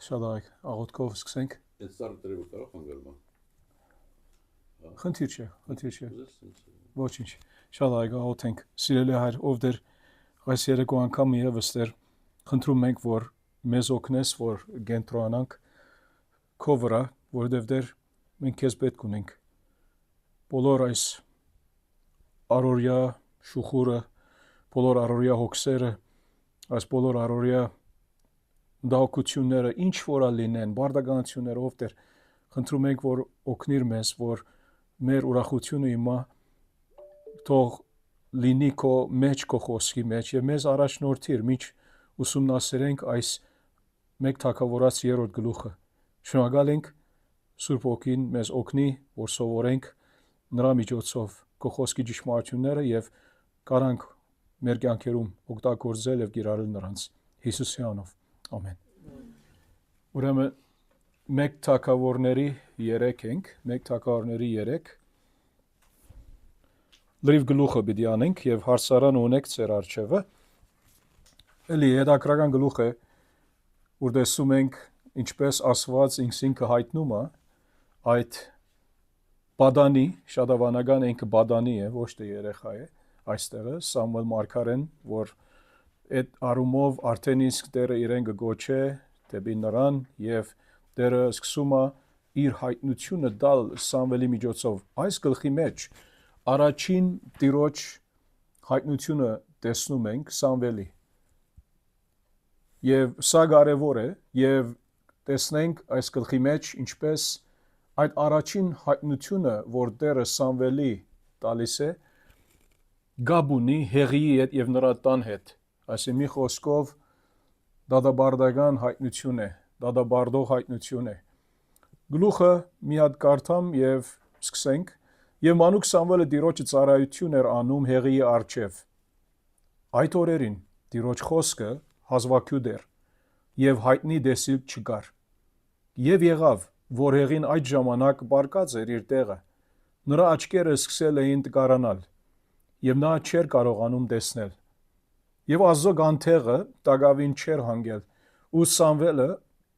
Շատ աղոթքով սկսենք։ Այդ սարը դրել կարող հանգարվա։ Խնդիր չէ։ Ոչինչ։ Շատ աղոթենք։ Սիրելի Հայր, ով դեր այս երեկո անգամ եւս դեր խնդրում ենք, որ մեզ օգնես, որ գենտրոնանանք քո վրա, որովհետև դեր մենք քեզ պետք ունենք։ Բոլոր այս առօրյա շուխուրը, բոլոր առօրյա հոգսերը, այս բոլոր առօրյա դահոկությունները, ինչ որա լինեն, բարդականությունները, ով դեր խնդրում ենք, որ օգնիր մեզ, որ մեր ուրախությունը հիմա թող լինի քո մեջ, քո խոսքի մեջ եւ մեզ առաջնորդիր, միջ ուսումնասիրենք այս մեկ թագավորաց 3-րդ գլուխը։ Շնորհակալ ենք Սուրբ Օգին մեզ օգնի, որ սովորենք նրա միջոցով քո խոսքի ճշմարտությունները եւ կարանք մեր կյանքերում օգտագործել եւ կիրառել նրանց Հիսուսի անունով։ Ամեն։ Ուրեմն մեկ թագավորների 3 լրիվ գլուխը պիտի անենք եւ հարցարան ունեք ձեր արջևը։ Էլի հետաքրական գլուխ է, որ տեսում ենք ինչպես Աստված ինքնին հայտնում է այդ բադանի, շադավանական ինքը բադանի է, ոչ թե երեխա է, այստեղը Սամուել մարգարեն, որ այդ արումով արդեն իսկ Տերը իրեն կգոչե դեպի նրան եւ Տերը սկսում է իր հայտնությունը տալ Սամվելի միջոցով։ Այս գլխի մեջ առաջին Տիրոջ հայտնությունը տեսնում ենք Սամվելի։ Եվ սա կարևոր է եւ տեսնենք այս գլխի մեջ ինչպես այդ առաջին հայտնությունը, որ Տերը Սամվելի տալիս է, գաբունի հեղիի հետ եւ նրա տան հետ։ Այսինքն մի խոսքով դադաբարդական հայտնություն է, դադաբարդող հայտնություն է։ Գլուխը մի հատ կարդամ եւ սկսենք։ Եվ մանուկ Սամվելը Տիրոջը ծառայություն էր անում հեղիի առջև։ Այդ օրերին Տիրոջ խոսքը հազվագյուտ էր եւ հայտնի դեսիլ չկար։ Եվ եղավ, որ հեղին այդ ժամանակ բարկած էր իր տեղը։ Նրա աչքերը սկսել էին տկարանալ եւ նա չէր կարողանում տեսնել։ Եվ ազոք անթեղը տակավին չէր հանգել, ու Սամվելը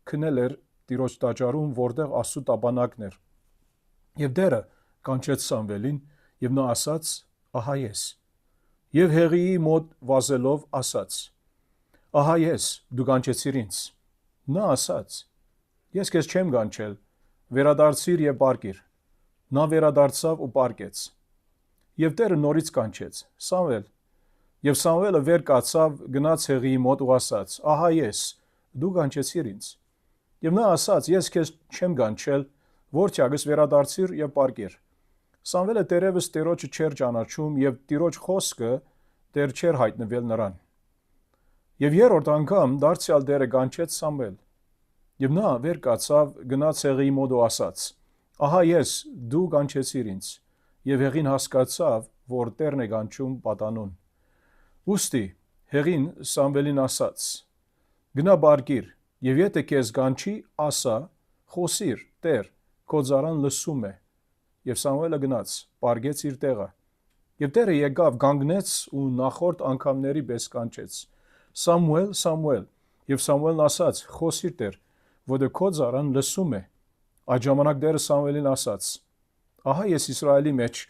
քնել էր Տիրոջ տաճարում, որտեղ Աստծո տապանակն էր։ Եվ Տերը կանչեց Սամվելին եւ նա ասաց. «Ահա ես»։ Եվ հեղիի մոտ վազելով ասաց. «Ահա ես, դու կանչեցիր ինձ»։ Նա ասաց. «Ես քեզ չեմ կանչել, վերադարձիր եւ պարկիր»։ Նա վերադարձավ ու պարկեց։ Եվ Տերը նորից կանչեց. «Սամվել»։ Եվ Սամվելը վեր կացավ, գնաց հեղիի մոտ ու ասաց. «Ահա ես, դու կանչեցիր ինձ»։ Եվ նա ասաց. «Ես քեզ չեմ կանչել, որթյակս վերադարձիր եւ պարկիր»։ Սամվելը դերևս Տիրոջը չէր ճանաչում եւ Տիրոջ խոսքը դեռ չէր հայտնվել նրան։ Եվ երրորդ անգամ դարձյալ Տերը կանչեց Սամվել։ Եվ նա վեր կացավ, գնաց հեղիի մոտ ու ասաց. «Ահա ես, դու կանչեցիր ինձ»։ Եվ հեղին հասկացավ, որ Տերն է կանչում պատանուն։ Ուստի հեղին Սամվելին ասաց. «Գնա պարկիր, եւ եթե քեզ կանչի, ասա, խոսիր, Տեր, քո ծառան լսում է»։ Եվ Սամվելը գնաց, պարկեց իր տեղը։ Եվ Տերը եկավ, կանգնեց ու նախորդ անգամների պես կանչեց. «Սամուել, Սամուել»։ Եվ Սամուելն ասաց. «Խոսիր, Տեր, որտեղ քո ծառան լսում է»։ Այդ ժամանակ Տերը Սամուելին ասաց. «Ահա ես Իսրայելի մեջ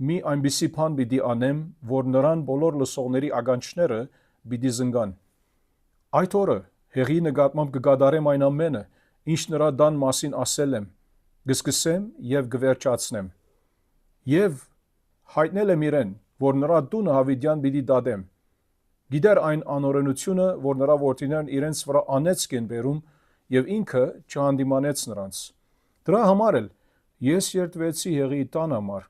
մի այնպիսի բան պիտի անեմ, որ նրան բոլոր լսողների ականջները պիտի զնգան։ Այդ օրը հեղի նկատմամբ կկատարեմ այն ամենը, ինչ նրա տան մասին ասել եմ, կսկսեմ եւ կվերջացնեմ։ Եվ հայտնել եմ իրեն, որ նրա տունը հավիտյան պիտի դատեմ։ Գիտեր այն անօրենությունը, որ նրա որդիներն իրենց վրա անեծք են բերում, եւ ինքը չհանդիմանեց նրանց։ Դրա համար էլ ես երդվեցի հեղիի տան համար,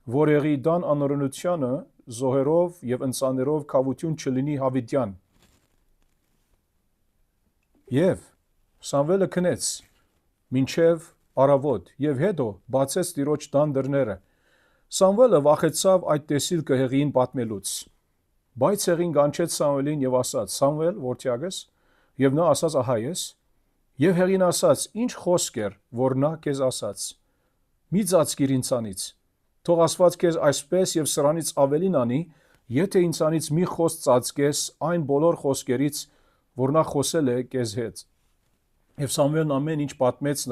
որ հեղիի տան անօրենությանը զոհերով եւ ընծաներով քավություն չլինի հավիտյան։ Եվ Սամվելը քնեց մինչև առավոտ եւ հետո բացեց Տիրոջ տան դռները։ Սամվելը վախեցավ այդ տեսիլքը հեղիին պատմելուց։ Բայց հեղին կանչեց Սամվելին եւ ասաց. «Սամվել, որդյակս»։ Եվ նա ասաց. «Ահա ես»։ Եվ հեղին ասաց. «Ինչ խոսք էր, որ նա քեզ ասաց։ Մի ծածկիր ինձանից։ Թող Աստված քեզ այսպես եւ սրանից ավելին անի, եթե ինձանից մի խոսք ծածկես այն բոլոր խոսքերից, որ նա խոսել է քեզ հետ»։ Եվ Սամվելն ամեն ինչ պատմեց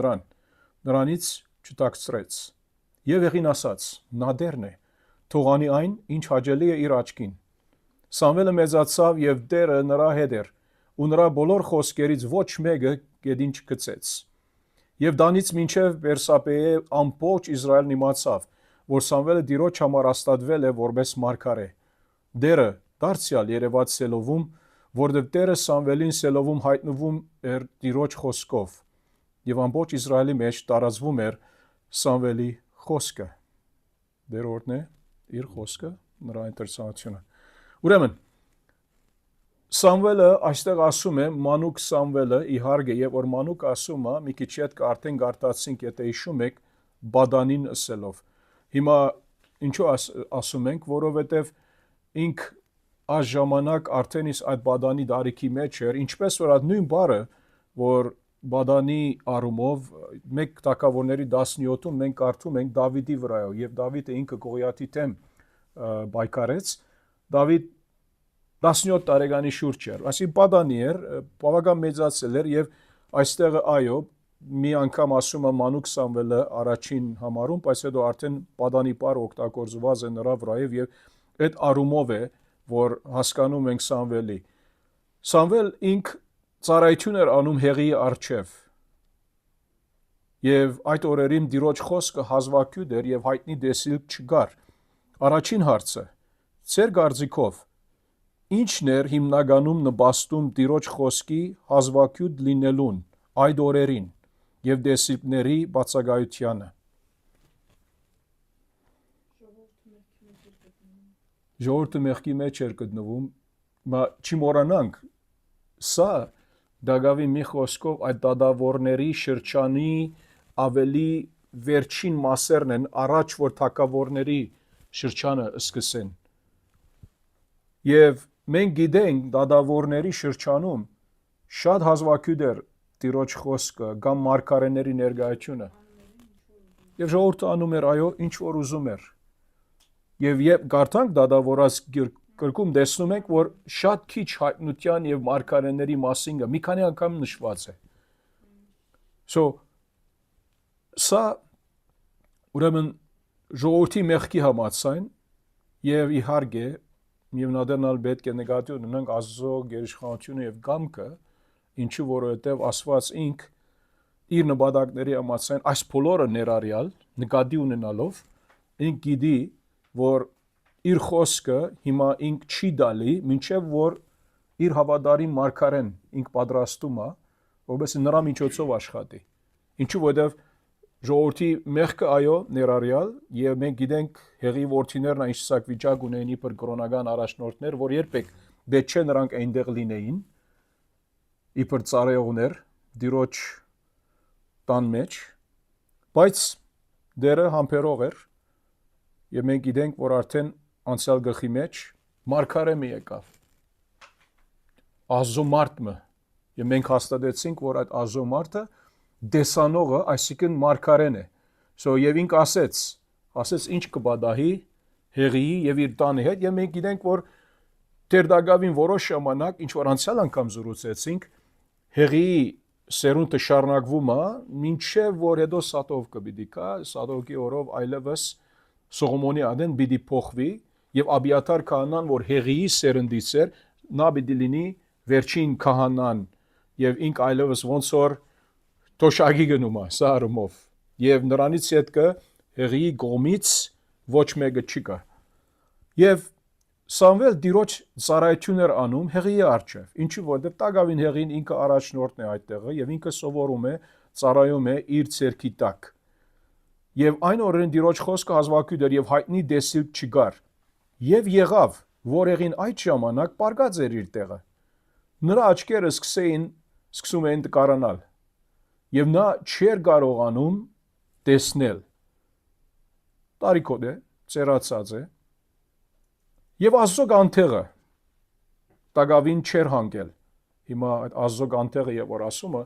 նրանից չտաքցրեց։ Եվ եղին ասաց. նա դերն է, թողանի այն, ինչ հաճելի է իր աչքին։ Սամվելը մեծացավ եւ Տերը նրա հետ էր, ու նրա բոլոր խոսքերից ոչ մեկը գետին չգցեց։ Եվ Դանից մինչև Բերսաբեե ամբողջ Իսրայելն իմացավ, որ Սամվելը Տիրոջ համար աստատվել է որպես մարգարե։ Դերը դարձյալ երևաց Սելովում, որտեղ Տերը Սամվելին Սելովում հայտնվում էր Տիրոջ խոսքով, եւ ամբողջ Իսրայելի մեջ տարածվում էր Սամվելի խոսքը։ Դեր օրն է իր խոսքը, նրա ինտերեսանությունը։ Ուրեմն Սամվելը այստեղ ասում է մանուկ Սամվելը իհարկե եւ որ մանուկ ասում է մի քիչ հետ արդեն գարտացինք եթե հիշում եք բադանին ասելով հիմա ինչու ասում ենք որովհետեւ ինք այս ժամանակ արդեն իսկ այդ բադանի դարիքի մեջ էր ինչպես որ այդ նույն բառը որ բադանի առումով մեկ թագավորների 17-ում մենք կարդում ենք Դավիթի վրայով եւ Դավիթը ինքը Գողիաթի դեմ պայքարեց Դավիթ 17 տարեկանի շուրջ էր, այսինքն բադանի էր, բավական մեծացել էր եւ այստեղ այո, մի անգամ ասում է մանուկ Սամվելը առաջին համարում, բայց հետո արդեն բադանի բառը օգտագործված է նրա վրայով եւ այդ առումով է, որ հասկանում ենք Սամվելի։ Սամվել ինք ծառայություն էր անում հեղիի առջև։ Եվ այդ օրերին Տիրոջ խոսքը հազվագյուտ էր եւ հայտնի դեսիլք չկար։ Առաջին հարցը՝ ծեր կարծիքով Ինչն էր հիմնականում նպաստում Տիրոջ խոսքի հազվագյուտ լինելուն այդ օրերին եւ դեսիլքների բացակայությանը։ Ժողովուրդը մեղքի մեջ էր գտնվում, չմոռանանք, սա Դագավի մի խոսքով այդ դադավորների շրջանի ավելի վերջին մասերն են առաջ որ թագավորների շրջանը սկսեն։ Եվ մենք գիտենք դադավորների շրջանում շատ հազվագյուտ էր Տիրոջ խոսքը կամ մարգարեների ներկայությունը։ Եվ ժողովուրդը անում էր այո, ինչ որ ուզում էր։ Եվ երբ գարտանք դադավորած գրքում տեսնում ենք, որ շատ քիչ հայտնության եւ մարգարեների մասին մի քանի անգամ նշված է։ Սա ուրեմն ժողովրդի մեղքի համաձայն եւ իհարկե Միևնադերնալ պետք է նկատի ունենանք Աստծո գերիշխանությունը եւ կամքը, ինչու որովհետեւ Աստված ինք իր նպատակների համաձայն այս բոլորը ներառյալ նկատի ունենալով ինք գիտի, որ իր խոսքը հիմա ինք չի դալի, մինչեւ որ իր հավատարիմ մարգարեն ինք պատրաստում է, որովհետեւ նրա միջոցով աշխատի։ Ինչու որովհետեւ ժողովրդի մեղքը այո ներառյալ եւ մենք գիտենք հեղի որդիներն այն ցակ վիճակ ունեն իբր կրոնական առաջնորդներ, որ երբեք պետք չէ նրանք այնտեղ լինեին իբր ծառայողներ Տիրոջ տան մեջ, բայց դերը համբերող էր եւ մենք գիտենք, որ արդեն անցյալ գլխի մեջ մարգարե մի եկավ։ Աստծո մարդը եւ մենք հաստատեցինք, որ այդ Աստծո մարդը դեսանողը, այսինքն մարգարեն է։ Եվ ինք ասեց ինչ կբադահի հեղիի եւ իր տանի հետ եւ մենք գիտենք, որ Տեր Դագավին որոշ ժամանակ, ինչ որ անցյալ անգամ զրուցեցինք, հեղիի սերունդը շարունակվում է, մինչեւ որ հետո Սադոկ կպիտի կա, Սադոկի օրով այլևս Սողոմոնի ադեն պիտի փոխվի եւ Աբիաթար քահանան, որ հեղիի սերնդից էր, նա պիտի լինի վերջին քահանան եւ ինք այլևս ոնց որ Թոշակի գնում է սա առումով եւ նրանից հետքը հեղիի գոմից ոչ մեկը չկա եւ Սամվել Տիրոջ ծառայություն էր անում հեղիի առջև ինչու որովհետեւ Դագավին հեղին ինքը առաջնորդն է այդտեղը եւ ինքը սովորում է ծառայում է իր ցերքի տակ եւ այն օրերին Տիրոջ խոսքը հազվագյուտ էր եւ հայտնի դեսիլք չկար եւ եղավ որ եղին այդ ժամանակ պարկած էր իր տեղը նրա աչքերը սկսում էին տկարանալ եւ նա չէր կարողանում տեսնել տարիքոտ է ծերացած է եւ Աստծո կանթեղը Դագավին չէր հանգել հիմա այդ Աստծո կանթեղը եւ որ ասումը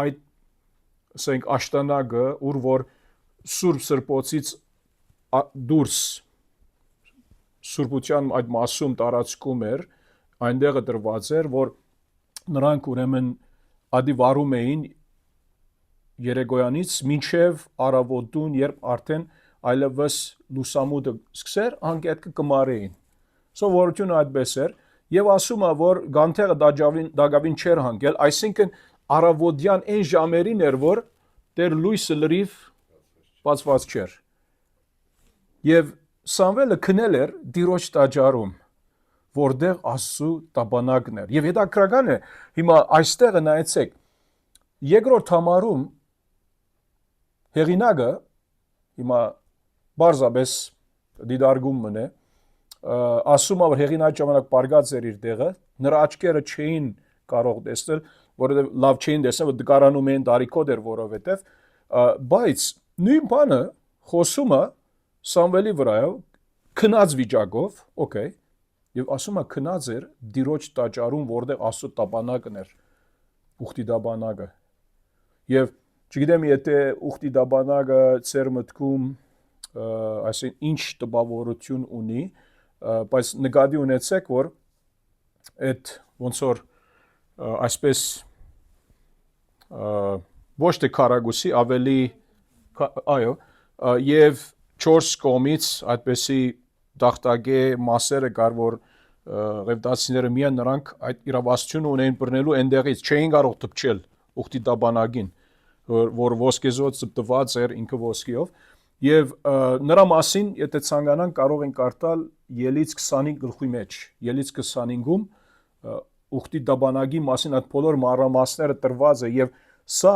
այդ ասենք աշտանակը ուր որ Սուրբ Սրբոցից դուրս Սուրբության այդ մասում տարածքում էր այնտեղը դրված էր որ նրանք ուրեմն ադի վարում էին երեկոյանից մինչև առավոտուն, երբ արդեն այլևս լուսամուտը սկսեր, անկետքը կմարեին։ Սովորությունը այդպես էր, եւ ասում է, որ գանթեղը դագավին չէր հանգել, այսինքն առավոտյան այն ժամերին էր, որ դեր լույսը լրիվ բացված չէր։ Եվ Սամվելը քնել էր Տիրոջ տաճարում, որտեղ Աստծո տաբանակն էր։ Եվ հետաքրքրական է, հիմա այստեղը նայեցեք, երկրորդ համարում հեղինակը հիմա բարձրապես դիդարգում մնե, ասում է, որ հեղինակի ժամանակ պարգած էր իր տեղը, նրա աչքերը չէին կարող տեսնել, որովհետև լավ չէին տեսնել, որ դկարանում էին դարիքոտ էր, որովհետև, բայց նույն բանը խոսում է Սամվելի վրայով քնած վիճակով, օքեյ, եւ ասում է քնած էր Տիրոջ տաճարում, որտեղ Աստծո տաբանակն էր, ուխտի տաբանակը։ Եվ չգիտեմ, եթե ուխտի տաբանակը ծեր մտքում, այսինքն ինչ տպավորություն ունի, բայց նկատի ունեցեք, որ այդ ոնց որ այսպես ոչ թե քարագուսի, ավելի այո, եւ 4 կողմից այդպեսի դախտագե մասերը կար, որ ղևտացիները միայն նրանք այդ իրավասությունը ունեին բռնելու այնտեղից չէին կարող թփչել ուխտի տաբանակին, որ ոսկեզոծ ծպտված էր ինքը ոսկիով, եւ նրա մասին, եթե ցանկանան, կարող են կարդալ Ելից 25 գլխի մեջ, Ելից 25-ում ուխտի տաբանակի մասին այդ բոլոր մանրամասները տրված է, եւ սա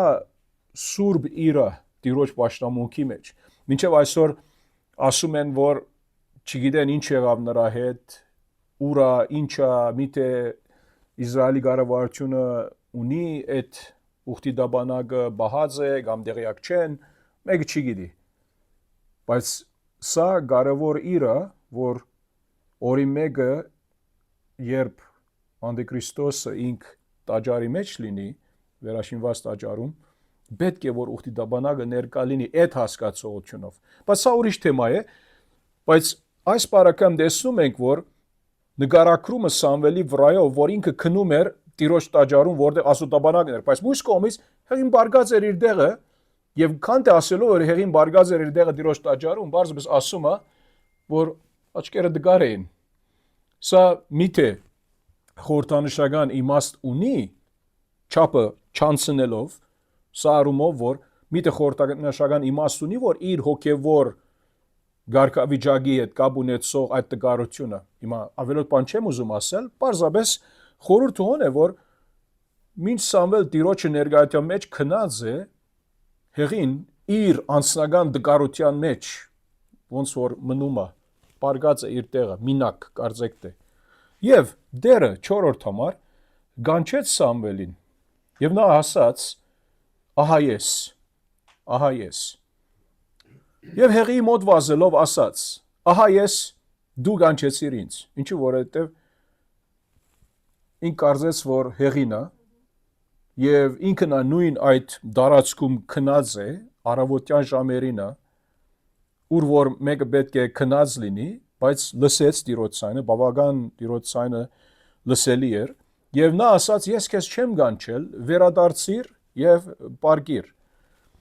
սուրբ իրը Տիրոջ պաշտամունքի մեջ։ Մինչև այսօր ասում են, որ չգիտեն ինչ եղավ նրա հետ, ուրա, ինչա, միթե Իսրայելի կառավարությունը ունի այդ ուխտի տաբանակը բահած է, կամ դեղյակ չեն, մեկը չգիտի։ Բայց սա կարևոր իրը, որ օրի մեկը, երբ Անդիկրիստոսը ինք տաճարի մեջ լինի, վերաշինված տաճարում, պետք է որ ուխտի տաբանակը ներկա լինի այդ հասկացողությունով։ Բայց սա ուրիշ թեմա է, բայց այս բարակամ տեսնում ենք, որ նկարագրումը Սամվելի վրայով, որ ինքը քնում էր Տիրոջ տաճարում, որտեղ Աստծո տաբանակն էր, բայց մյուս կողմից հեղին բարգած էր իր տեղը, եւ քանտե ասելով, որ հեղին բարգած էր իր տեղը Տիրոջ տաճարում, բարձրապես ասում է, որ աչքերը դգար էին։ Սա միթե խորհրդանշական իմաստ ունի, չափը չանցնելով, սա առումով, որ միթե խորհրդանշական իմաստ ունի, որ իր հոգևոր գարկավիճակի հետ կապ ունեցող այդ տկարությունը, հիմա ավելորդ բան չեմ ուզում ասել, պարզապես խորհուրդը հոն է, որ մինչ Սամվել Տիրոջը ներկայության մեջ քնած է, հեղին իր անձնական տկարության մեջ, ոնց որ մնում է, պարգած է իր տեղը, մինակ, կարծեք թե։ Եվ դերը 4-րդ համար գանչեց Սամվելին, եւ նա ասաց. ահա ես։ Եվ հեղիի մոտ վազելով ասաց. ահա ես, դու գանչեցիր ինձ, ինչու որովհետև ինք կարծեց, որ հեղին է, եւ ինքն է նույն այդ դարածքում քնած է, առավոտյան ժամերին է, ուր որ մեկը պետք է քնած լինի, բայց լսեց Տիրոջ ցայնը, բավական Տիրոջ ցայնը լսելի էր, եւ նա ասաց. ես քեզ չեմ գանչել, վերադարձիր եւ պարգիր։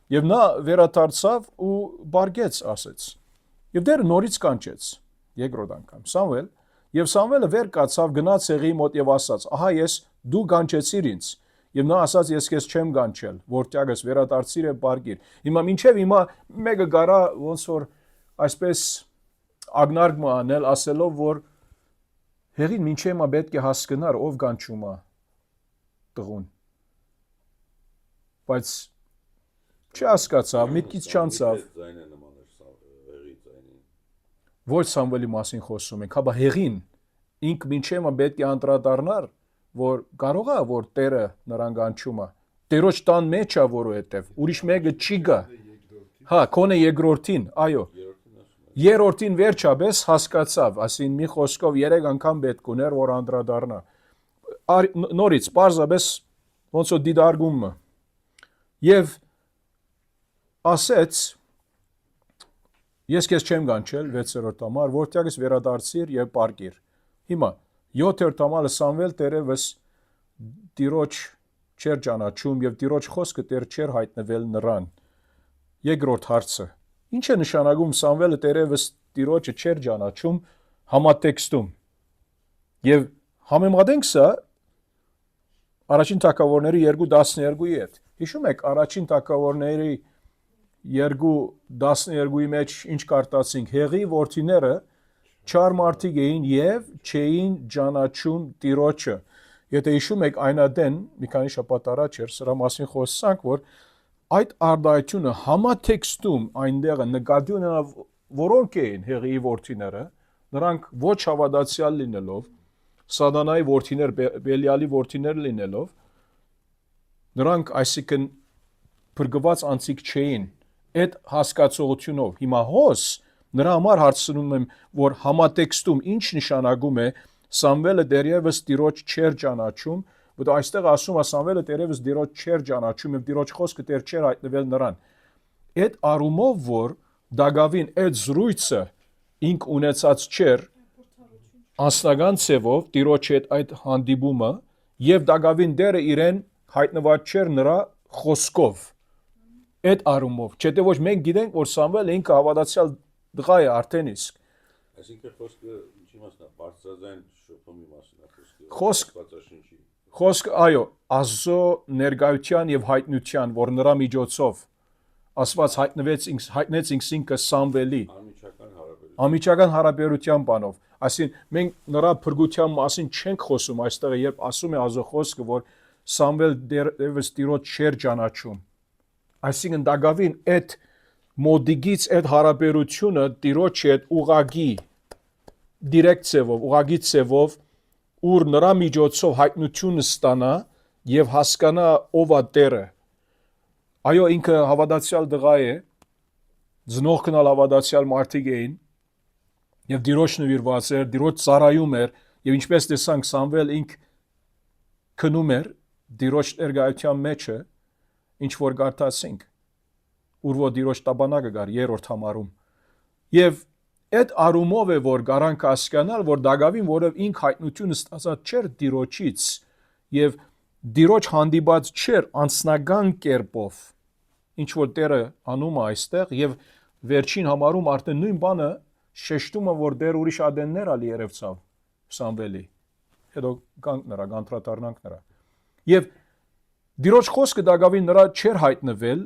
Եվ նա վերադարձավ ու բարգեց ասեց։ Եվ դերը նորից կանչեց, երկրորդ անգամ, Սամվել, եւ Սամվելը վեր կացավ, գնաց հեղիի մոտ եւ ասաց. ահա ես, դու գանչեցիր ինձ։ Եվ նա ասաց. ես քեզ չեմ գանչել, որտեղս վերադարձիր եւ բարգիր։ Հիմա մինչեւ հիմա մեկը գարա ոնց որ այսպես ագնարգ անել, ասելով, որ հեղին մինչեւ հիմա պետք է հասկանար ով գանչում է տղուն։ Բայց չհասկացավ, միտքից չանցավ։ Ոչ Սամվելի մասին խոսում ենք, հաբա հեղին, ինք մինչև պետք է անդրադառնար, որ կարող է, որ Տերը նրան գանչում է։ Տերոջ տան մեջ է, որովհետև ուրիշ մեկը չի գա։ Հա, քոնե երկրորդին, այո։ Երրորդին վերջապես հասկացավ, ասին մի խոսքով 3 անգամ պետք ուներ, որ անդրադառնա։ Նորից, պարզապես ոնց որ դիդարգումը։ Եվ ասեց. ես քեզ չեմ գանչել 6-րդ համար, որտեղս վերադարձիր եւ պարգիր։ Հիմա 7-րդ համարը Սամվել տերևս Տիրոջ չեր ճանաչում եւ Տիրոջ խոսքը Տեր չեր հայտնվել նրան։ Երկրորդ հարցը. ինչ է նշանակում Սամվելը Տերևս Տիրոջը չեր ճանաչում համատեքստում։ Եվ համեմատենք սա Առաջին թագավորների 2:12-ի հետ։ Հիշում եք առաջին թագավորների 2:12-ի մեջ ինչ կարդացինք, Հեղի որդիները չար մարդիկ էին եւ չէին ճանաչում Տիրոջը։ Եթե հիշում եք այնադեն, մի քանի շաբաթ առաջ էր, սրա մասին խոսանք, որ այդ արդայությունը համատեքստում այնտեղը նկատի ունենա որոնք էին Հեղիի որդիները, նրանք ոչ հավատացյալ լինելով, Սատանայի որդիներ, Բելիալի որդիներ լինելով, նրանք այսինքն փրկված անձիկ չէին այդ հասկացողությունով։ Հիմա հոս նրա համար հարցնում եմ, որ համատեքստում ինչ նշանակում է Սամվելը դեռևս Տիրոջ չեր ճանաչում, որտեղ այստեղ ասում է Սամվելը դեռևս Տիրոջ չեր ճանաչում եւ Տիրոջ խոսքը դեռ չէր հայտնվել նրան։ Այդ առումով, որ Դագավին այդ զրույցը ինք ունեցած չէր անձնական ցևով Տիրոջ հետ այդ հանդիպումը եւ Դագավին դերը իրեն հայտնված չէր նրա խոսքով։ Այդ առումով, չէ՞ թե ոչ մենք գիտենք, որ Սամվելը ինքը հավատացյալ դղա է արդեն իսկ։ Այսինքն խոսքը ինչի մասն է, բարձրաձայն շփումի մասն է Խոսք- Աստվածաշնչի։ Խոսքը, այո, Աստծո ներկայության եւ հայտնության, որ նրա միջոցով Աստված հայտնեց ինքը Սամվելի անմիջական հարաբերության բանով։ Այսինքն մենք նրա փրկության մասին չենք խոսում այստեղ, երբ ասում է Աստծո խոսքը, որ Սամվել դեռևս Տիրոջ չէր ճանաչում։ Այսինքն Դագավին այդ մոդիգից այդ հարաբերությունը Տիրոջ հետ ուղագի դիրեկտ ցևով, ուղագի ցևով, ուր նրա միջոցով հայտնությունը ստանա եւ հասկանա ով է Տերը։ Այո, ինքը հավատացյալ դղա է, ծնող կնալ հավատացյալ մարդիկ էին, եւ Տիրոջ նվիրված էր, Տիրոջ ծառայում էր, եւ ինչպես տեսանք Սամվել ինք քնում էր Տիրոջ ներկայության մեջը, ինչ որ կարդացինք, ուր որ Տիրոջ տաբանակը գար երրորդ համարում։ Եվ այդ արումով է որ garanք հասկանալ, որ Դագավին, որով ինք հայտնությունը ստացած չէր Տիրոջից եւ Տիրոջ հանդիպած չէր անձնական կերպով, ինչ որ Տերը անում է այստեղ եւ վերջին համարում արդեն նույն բանը շեշտում է, որ դեռ ուրիշ ադեններ ալի երևցավ Սամվելի։ Հետո կանք նրա, գանտրատարնանք նրա։ Եվ Տիրոջ խոսքը Դագավին նրա չէր հայտնվել,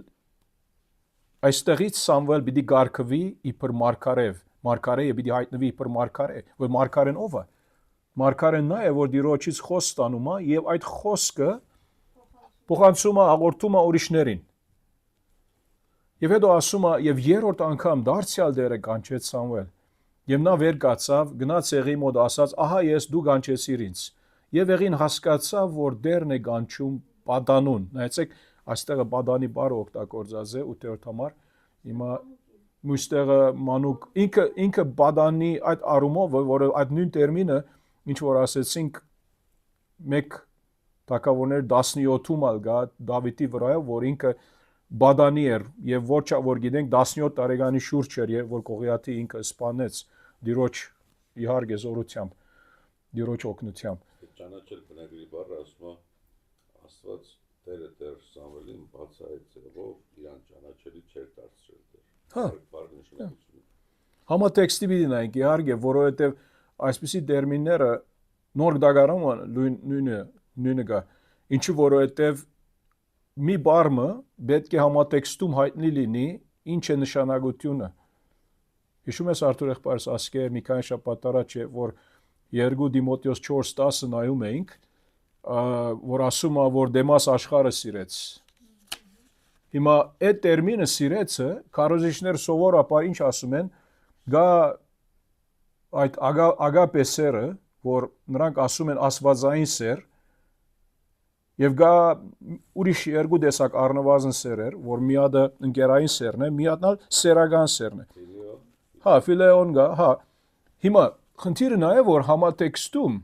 այստեղից Սամվել պիտի գարկվի իբր մարգարեվ, մարգարեը պիտի հայտնվի իբր մարգարե, որ մարգարեն ով է։ Մարգարեն նա է, որ Տիրոջից խոսք ստանում է եւ այդ խոսքը փոխանցում է, հաղորդում է ուրիշներին։ Եվ հետո ասում է, եւ երրորդ անգամ դարձյալ դերը կանչեց Սամվել։ Եվ նա վեր կացավ, գնաց Հեղի մոտ ասաց. «Ահա ես դու կանչեցիր ինձ»։ Եվ Հեղին հասկացավ, որ դերն է կանչում Պադանուն։ Նայեցեք, այստեղը Պադանի բառը օգտագործած է 8-րդ համար։ Հիմա մյուստեղը մանուկ ինքը Պադանի այդ առումով, որը այդ նույն տերմինը, ինչ որ ասեցինք, մեկ թագավորներ 17-ում ալ գա Դավիթի վրայով, որ ինքը Բադանի էր եւ ոչ որ գիտենք 17 տարեկանի շուրջ էր, երբ որ Գողիաթի ինքը սպանեց Տիրոջ իհարկե զորությամբ, Տիրոջ օգնությամբ։ Ճանաչել բնագրի բառը ասում է Աստված Տերը Տեր Սամվելին բացահայտելով իրան ճանաչելի չէր դարձրել Տեր։ Հա։ Բառը նշանակություն։ Համատեքստի պիտի նայենք իհարկե, որովհետեւ այսպիսի տերմինները նոր դագարումը նույնը գա, ինչու որովհետեւ մի բառը պետք է համատեքստում հայտնի լինի, ինչ է նշանակությունը։ Հիշում ես Արթուր եղբայրս ասկե մի քանի շաբաթ առաջ է, որ 2 Դիմոթեոս 4:10 նայում էինք, որ ասում է, որ Դեմաս աշխարհը սիրեց։ Հիմա այդ տերմինը սիրեցը քարոզիչներ սովորաբար ինչ ասում են, գա այդ ագապե սերը, որ նրանք ասում են աստվածային սեր, եւ գա ուրիշ երկու տեսակ առնվազն սերեր, որ մի հատը ընկերային սերն է, մի հատն ալ սերական սերն է։ Հա, ֆիլեոն գա, հա։ Հիմա խնդիրը նա է, որ համատեքստում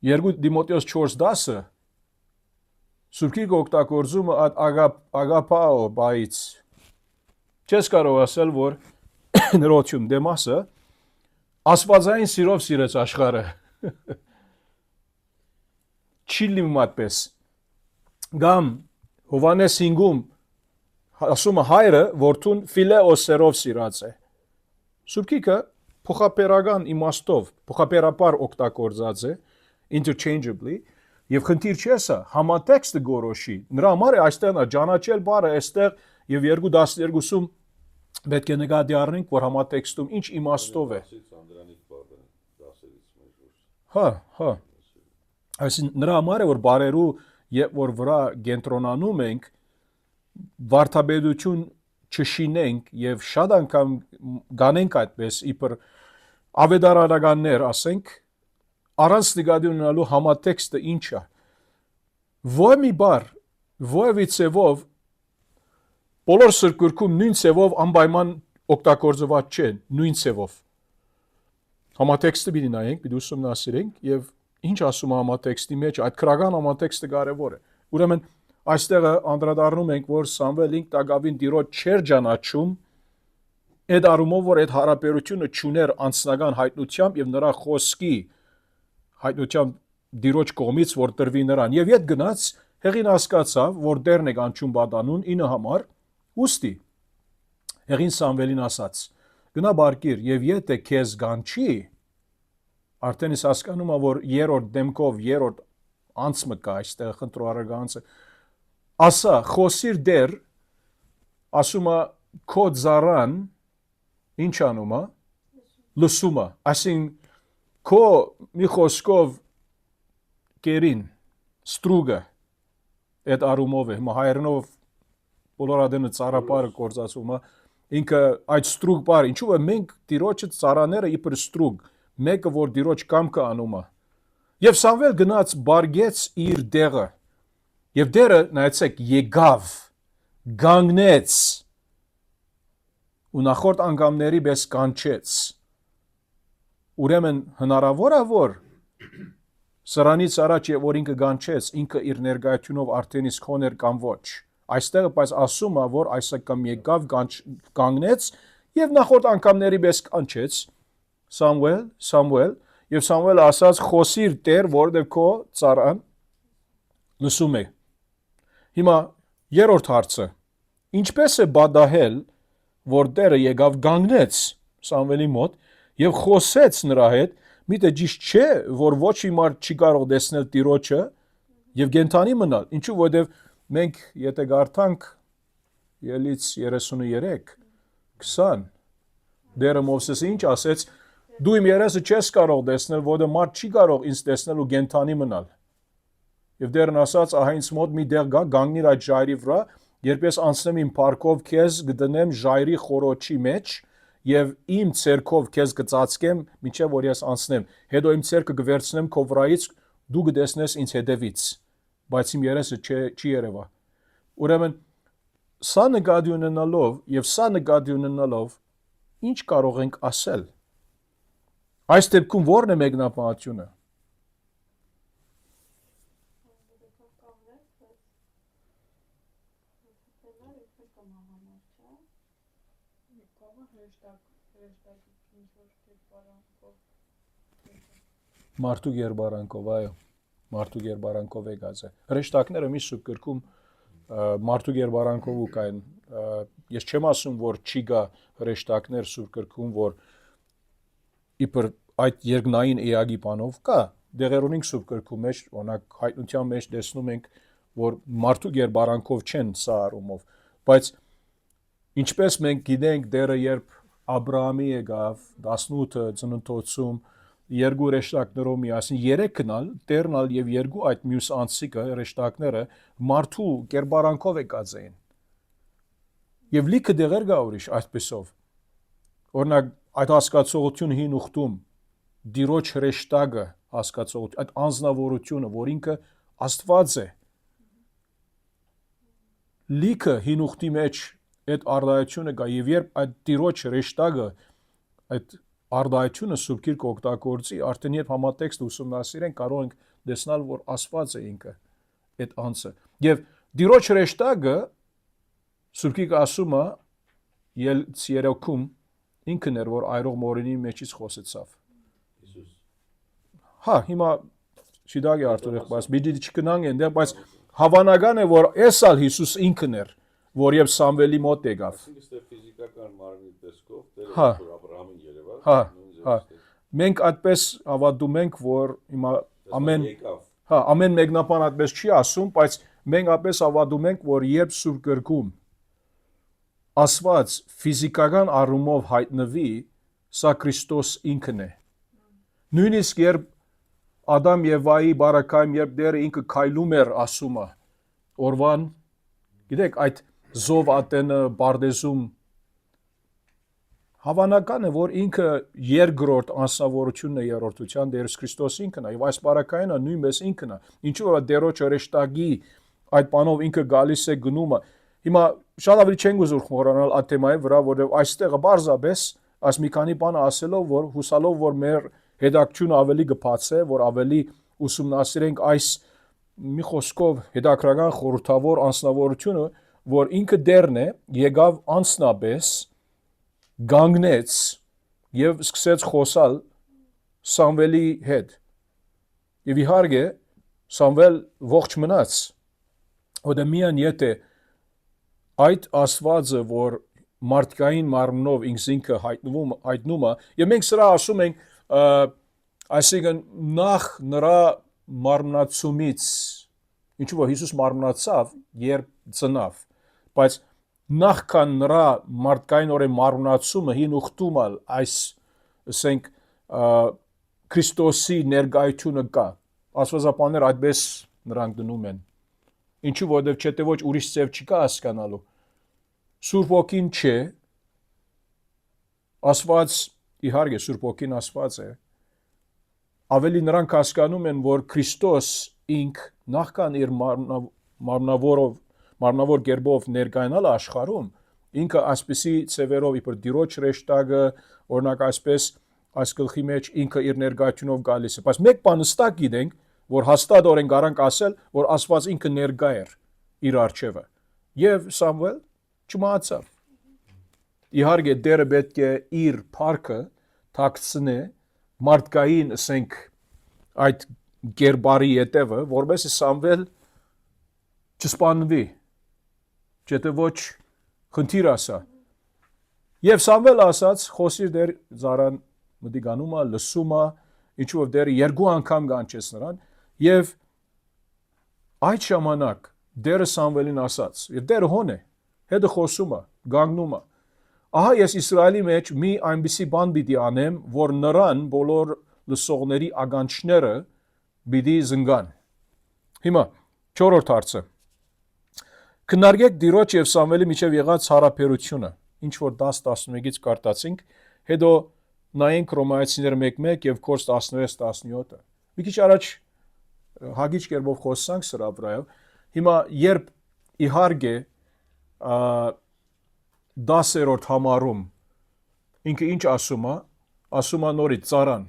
2 Դիմոթեոս 4:10-ը Սուրբ Գիրքը օգտագործում է ագապաո բայից։ Չես կարող ասել, որ նրոթյուն Դեմասը աստվածային սիրով սիրեց աշխարհը։ չի լինում այդպես։ Գամ Հովանես 5-ում ասում է հայրը որդուն ֆիլեոսերով սիրած է։ Սուրբգիքը փոխապերական իմաստով, փոխապերապար օգտագործած է interchangeably եւ խնդիր չէ սա, համատեքստը գորոշի։ Նրա համար է այստեղ ճանաչել բառը այստեղ եւ 2:12-ում պետք է նկատի առնենք, որ համատեքստում ինչ իմաստով է։ Հա։ Այսինքն նրա համար է որ բարերու եւ որ վրա կենտրոնանում ենք վարդապետություն չշինենք եւ շատ անգամ գանենք այդպես իբր ավետարանականներ ասենք առանց նկատի ունենալու համատեքստը ինչ է ո՞ր մի բառ ո՞ր ցևով բոլոր սրկուրքում նույն ցևով անպայման օգտագործված չէ նույն ցևով համատեքստը պիտի նայենք պիտի ուսումնասիրենք եւ ինչ ասում է համատեքստի մեջ այդ քրական համատեքստը կարեւոր է ուրեմն այստեղ անդրադառնում ենք որ Սամվելին տակավին դիրոջ չեր ճանաչում այդ առումով որ այդ հարաբերությունը ճուներ անձնական հայտնությամբ եւ նրա խոսքի հայտնությամբ դիրոջ կողմից որ տրվի նրան եւ իդ գնաց հեղին հասկացավ որ դերն է կանչում բադանուն ինը համար ուստի հեղին Սամվելին ասաց գնա բարկիր եւ եթե քեզ կանչի արդեն ես հասկանում եմ որ երրորդ դեմքով երրորդ անցը կա այստեղ խնդրողարականցը ասա խոսիր դեր ասում է քո զարան ինչ անում է լսում է ասին քո մի խոսքով կերին ստրուգը այդ արումով է հայերենով բոլոր adene ծառապարը կործածում է ինքը այդ ստրուգ բառ ինչու է մենք տիրոջը ծառաները իբր ստրուգ մեկը որ տիրոջ կամքը անում է եւ Սամվել գնաց բարգեց իր դեղը եւ դերը նայեցեք եկավ գանգնեց ու նախորդ անգամների պես կանչեց ուրեմն հնարավոր է որ սրանից առաջ եւ որ ինքը կանչեց ինքը իր ներկայությունով արդեն իսկ հոներ կամ ոչ այստեղ բայց ասում է որ այսը կամ եկավ գանգնեց եւ նախորդ անգամների պես կանչեց Սամուել եւ Սամուելը ասաց խոսիր Տեր որովհետեւ քո ծառան լսում է հիմա երրորդ հարցը ինչպես է բադահել որ Տերը եկավ գանգնեց Սամվելի մոտ եւ խոսեց նրա հետ միտը ճիշտ չէ որ ոչ մի մարդ չի կարող տեսնել Տիրոջը եւ գենթանի մնալ ինչու որովհետեւ մենք եթե գարտանք Ելից 33 20 Դերը Մովսեսը ինչ ասեց դու իմ երեսը չես կարող տեսնել որովհետեւ մարդ չի կարող ինձ տեսնել ու գենթանի մնալ եւ Դերն ասաց ահա ինձ մոտ մի դեղ գա գանգնիր այդ ժայռի վրա երբ ես անցնեմ իմ парքով քեզ գտնեմ ժայռի խորոչի մեջ եւ իմ ցերկով քեզ կծածկեմ մինչեւ որ ես անցնեմ հետո իմ ցերկը կվերցնեմ քո վրայից դու կտեսնես ինձ հետևից բայց իմ երեսը չի երևա ուրեմն սա նկատի ունենալով եւ սա նկատի ունենալով ինչ կարող ենք ասել այս դեպքում ո՞րն է մեկնաբանությունը Մարդու երբարանքով, այո, մարդու երբարանքով եկած է։ Հրեշտակները մի սուր գրքում մարդու երբարանքով ու կային։ Ես չեմ ասում, որ չի գա հրեշտակներ սուր գրքում, որ իբր այդ երկնային էագի բանով կա։ Դեղերունինք սուր գրքում մեջ, օրինակ հայտնության մեջ տեսնում ենք, որ մարդու երբարանքով չեն սա առումով, բայց ինչպես մենք գիտենք, դերը երբ Աբրահամի եկավ 18 ծննդոցում երկու հրեշտակներով միասին 3 գնալ, Տերնալ եւ երկու այդ մյուս անձիկը հրեշտակները մարդու կերպարանքով եկած էին։ Եվ լիքը դեղեր կա ուրիշ այսպեսով։ Օրինակ այդ հասկացողությունը հին ուխտում դիրոջ հրեշտակը հասկացողություն, այդ անձնավորությունը, որ ինքը Աստված է։ Լիքը հին ուխտի մեջ այդ արդայությունը կա եւ երբ այդ դիրոջ հրեշտակը այդ արդայությունը Սուրբ Գիրքը օգտագործի, արդեն երբ համատեքստը ուսումնասիրենք, կարող ենք տեսնել, որ Աստված է ինքը այդ անձը։ Եվ դիրոջ հրեշտակը Սուրբ Գիրքը ասում է երեքում ինքն էր, որ այրող մորինի մեջից խոսեցավ։ Հա, հիմա Շիդագի Արտուրի բայց պիտի չգնանք այնտեղ, բայց հավանական է որ էսալ Հիսուս ինքն էր, որ եւ Սամվելի մոտ եկավ։ Այսինքն ստե ֆիզիկական մարմնի տեսքով դերը Հա։ որ Աբրահամին երևաց, Հա, նույն հա։ ձևով Մենք այդպես հավատում ենք, որ հիմա ամեն եկավ։ հա, ամեն մեկնաբան այդպես չի ասում, բայց մենք այդպես հավատում ենք, որ երբ Սուրբ Գրքում ասված ֆիզիկական առումով հայտնվի, սա Քրիստոս ինքն է։ Նույնիսկ երբ Ադամ եւ Եվայի բարակայում երբ դերը ինքը քայլում էր ասումը, օրվան, գիտեք, այդ զով ատենը բարդեզում հավանական է, որ ինքը երկրորդ անձնավորությունն է երրորդության Տեր Քրիստոս ինքն է, եւ այս բարակայինը նույնպես ինքն է։ Ինչու որ դերոջ հրեշտակի այդ բանով ինքը գալիս է գնումը։ Հիմա շատ ավելի չենք ուզում խորանալ այդ թեմայի վրա, որովհետեւ այստեղը բարձաբես այս մի քանի բան ասելով, որ հուսալով որ մեր հետաքրությունը ավելի կբացե, որ ավելի ուսումնասիրենք այս մի խոսքով հետաքրական խորհրդավոր անձնավորությունը, որ ինքը դերն է, եկավ անձնապես գանգնեց եւ սկսեց խոսալ Սամվելի հետ։ Եվ իհարկե Սամվել ողջ մնաց, որը միան եթե այդ Աստվածը, որ մարդկային մարմնով ինքը հայտնում է, եւ մենք սրա ասում ենք, այսինքն նախ նրա մարմնացումից, ինչու որ Հիսուս մարմնացավ, երբ ծնավ, բայց նախքան նրա մարդկայինորեն մարմնացումը հին ուխտումալ այս ասենք Քրիստոսի ներկայությունը կա։ Աստվածապաններ այդպես նրանք դնում են։ Ինչու որովհետև չէ ոչ ուրիշ ձև չկա հասկանալու։ Սուրբ ոգին չէ, Աստված իհարկե Սուրբ ոգին Աստված է։ Ավելի նրանք հասկանում են, որ Քրիստոս ինք նախքան իր մարմնավոր կերպով ներկայանալ աշխարհում, ինքը այսպիսի ցևերով իբր դիրոջ հրեշտակը, օրինակ այսպես այս գլխի մեջ ինքը իր ներկայությունով գալիս է։ Բայց մեկ բան հստակ գիտենք, որ հաստատորեն կարանք ասել, որ Աստված ինքը ներկա էր իր առջևը։ Եվ Սամվել չմահացավ։ Իհարկե դերը պետք է իր փառքը թաքցնե մարդկային, ասենք, այդ գերբարի ետևը, որովհետեւ Սամվել չսպանվի, չէ՞ ոչ խնդիր ասա։ Եվ Սամվել ասաց, խոսիր դեր զարան մտիգանումա, լսումա, ինչու որ դերը երկու անգամ կանչեց նրան, եւ այդ ժամանակ դերը Սամվելին ասաց, եւ դերը հոն է, հետը խոսումա, գանգնումա։ Ահա ես Իսրայելի մեջ մի այնպիսի բան պիտի անեմ, որ նրան բոլոր լսողների ականջները պիտի զնգան։ Հիմա 4-րդ հարցը։ Քննարկեք Տիրոջ եւ Սամվելի միջև եղած հարաբերությունը, ինչ որ 10-11-ից կարտացինք, հետո նայենք Հռոմայացիներ 1:1 եւ Գործ 16-17-ը։ Մի քիչ առաջ հագիչ կերպով խոսանք սրա վրայով։ Հիմա երբ իհարկե 10-րդ համարում ինքը ինչ ասում է նորից ծառան,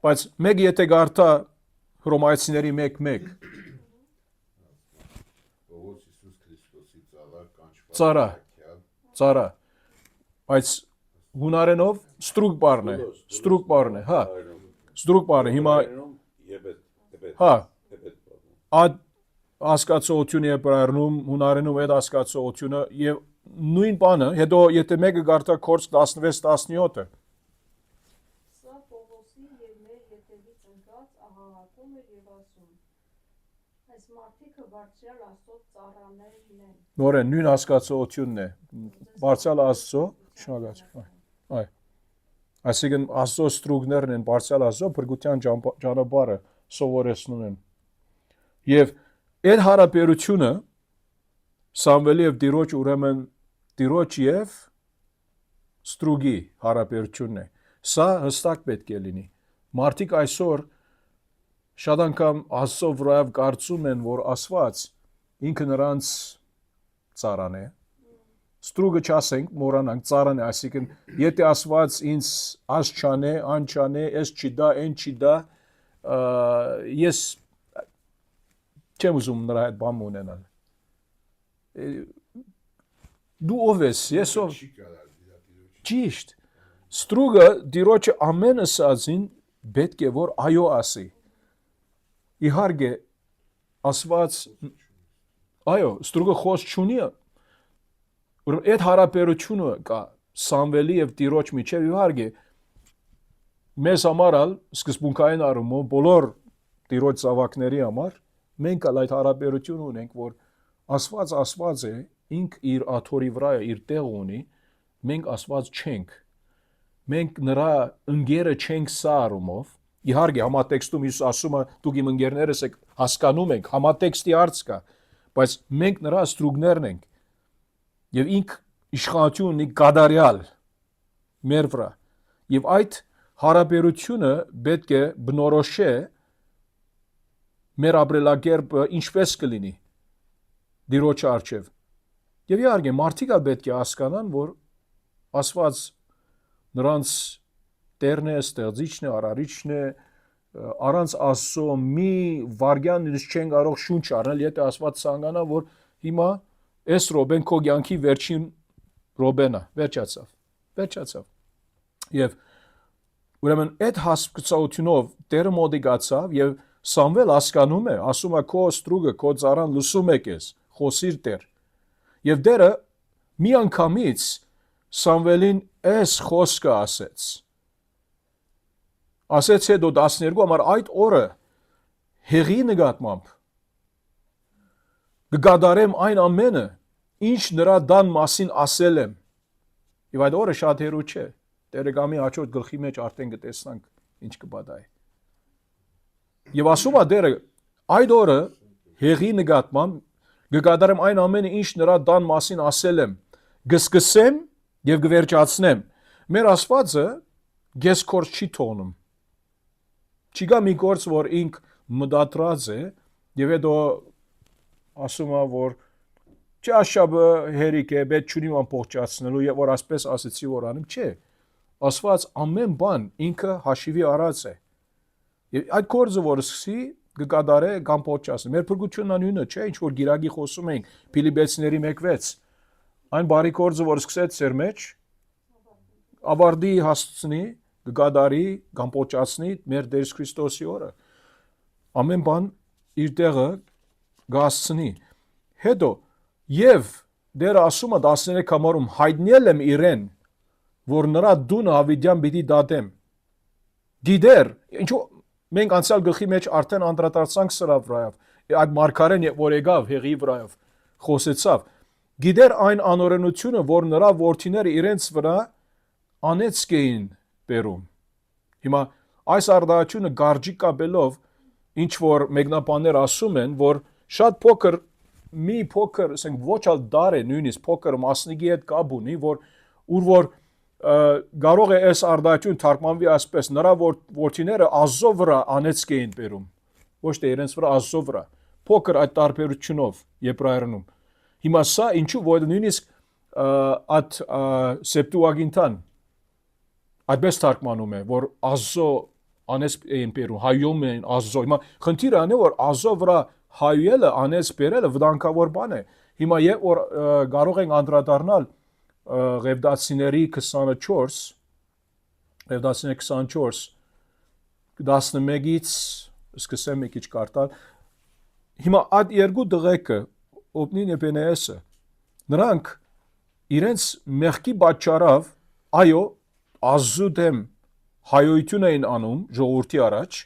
բայց մեկ եթե գարտա Հռոմայացիների 1:1 ծառա, բայց հունարենով ստրուկ բառն է, հա, ստրուկ բառը, հիմա, հա, այդ հասկացողությունը եբրայերենում, հունարենում այդ հասկացողությունը եւ նույն բանը, հետո եթե մեկը գարտա Գործ 16-17-ը։ Սա Պողոսի եւ մեր հետևից ընկած ահաղակում էր եւ ասում. այս մարդիկը բարձրյալ Աստծո ծառաներն են։ Նորեն նույն հասկացողությունն է։ Բարձրյալ Աստծո, շնորհակալ։ Այ։ Այսինքն Աստծո ստրուկներն են բարձրյալ Աստծո փրկության ճանապարհը սովորեցնում են։ Եվ այդ հարաբերությունը Սամվելի եւ Տիրոջ ուրեմն Տիրոջ եւ ստրուկի հարաբերությունն է։ Սա հստակ պետք է լինի։ Մարդիկ այսօր շատ անգամ Աստծո վրայով կարծում են, որ Աստված ինքը նրանց ծառան է։ Ստրուկը չասենք, մոռանանք, ծառան է, այսինքն եթե Աստված ինձ աս չանե, ան չանե, ես չդա, այն չդա, ես չեմ ուզում նրա հետ բան ունենալ։ Դու ով ես, ես ով։ Ճիշտ։ Ստրուկը Տիրոջը ամեն ասածին պետք է որ այո ասի։ իհարկե ասված այո, ստրուկը խոս չունի, ուրեմն այդ հարաբերությունը կա Սամվելի եւ Տիրոջ միջեւ իհարկե մեզ համար ալ սկզբունքային առումով բոլոր Տիրոջ զավակների համար մենք ալ այդ հարաբերություն ունենք, որ ասված է, ինք իր աթորի վրա իր տեղ ունի, մենք ասված չենք, մենք նրա ընկերը չենք սա առումով, իհարկե համատեքստում Հիսուս ասում է դուք իմ ընկերներս եք հասկանում եք, համատեքստի հարց կա, բայց մենք նրա ստրուկներն ենք եւ ինք իշխանություն ունի կադարյալ մեր վրա եւ այդ հարաբերությունը պետք է բնորոշե մեր ապրելակերպը ինչպես կլինի Տիրոջ առջև եւ իհարկե մարդիկ պետք է հասկանան որ ասված նրանց տերն է, ստեղծիչն է, արարիչն է, առանց Աստծո մի վարյան չեն կարող շունչ առնել, եթե ասված ցանկանա, որ հիմա այս ռոբեն քո կյանքի վերջին ռոբենա, վերջացավ։ Եվ ուրեմն այդ հասկացությունով Տերը մոտիկացավ եւ Սամվել հասկանում է, ասում է քո ստրուկը, քո ծառան լսում է քեզ, խոսիր Տեր։ Եվ Տերը մի անգամից Սամվելին այս խոսքը ասեց հետո 12 համար այդ օրը հեղի նկատմամբ կգադարեմ այն ամենը, ինչ նրա դան մասին ասել եմ։ Եվ այդ օրը շատ հեռու չէ։ Տերեկամի հաջորդ գլխի մեջ արդեն կտեսնանք ինչ կպատահի։ Եվ ասում է Տերը այդ օրը հեղի նկատմամբ կգադարեմ այն ամենը, ինչ նրա դան մասին ասել եմ, կսկսեմ եւ կվերջացնեմ։ Մեր Աստվածը գես կորց չի թողնում։ Չի գա մի գործ, որ ինք մտադրած է եւ հետո ասում է, որ ճաշաբը հերիք է, պետք չունի ամբողջացնելու եւ որ ասպես ասեցի որ անում, չէ։ Աստված ամեն բան ինքը հաշիվի առած է։ Եվ այդ գործը որ սկսի կկատարե կամ փոչասը։ Մեր փրկությունն անունը չէ, ինչ որ գիրագի խոսում ենք Փիլիպպեցիների 1:6։ Այն բարի գործը որ սկսեց ծեր մեջ ավարտի հասցնի, կկատարի կամ փոչացնի մեր Տեր Քրիստոսի օրը։ Ամեն բան իր տեղը գասցնի։ Հետո եւ Տերը ասում է 13 համարում հայտնել եմ իրեն, որ նրա դունը հավիտյան պիտի դատեմ։ Գիտեր, ինչու մենք անցյալ գլխի մեջ արդեն անդրադարձանք սրա վրայով, այդ մարգարեն որ եկավ հեղի վրայով, խոսեցավ։ Գիտեր այն անօրենությունը, որ նրա որդիները իրենց վրա անեծք էին բերում։ Հիմա այս արդարությունը գարջի կապելով ինչ որ մեկնաբաններ ասում են, որ շատ փոքր մի փոքր, ասենք ոչ ալ դար է նույնիսկ փոքր մասնիկի հետ կապ ունի, որ կարող է այս արդարություն թարգմանվի այսպես, նրա որդիները Աստծո վրա անեծք էին բերում, ոչ թե իրենց վրա Աստծո վրա, փոքր այդ տարբերությունով Եբրայերենում։ Հիմա սա ինչու որ նույնիսկ այդ Սեպտուագինտան այդպես թարգմանում է, որ Աստծո անեծք էին բերում, հայում էին Աստծո։ Հիմա խնդիրը այն է, որ Աստծո վրա հայելը անեծք բերելը վտանգավոր բան է։ Հիմա երբ որ կարող ենք անդրադառնալ Ղևդացիների 24 11-ից սկսեմ մի քիչ կարդալ։ Հիմա այդ երկու դղեկը Օբնին եւ Բենեեսը նրանք իրենց մեղքի պատճառով այո Աստծո դեմ հայոյություն էին անում ժողովրդի առաջ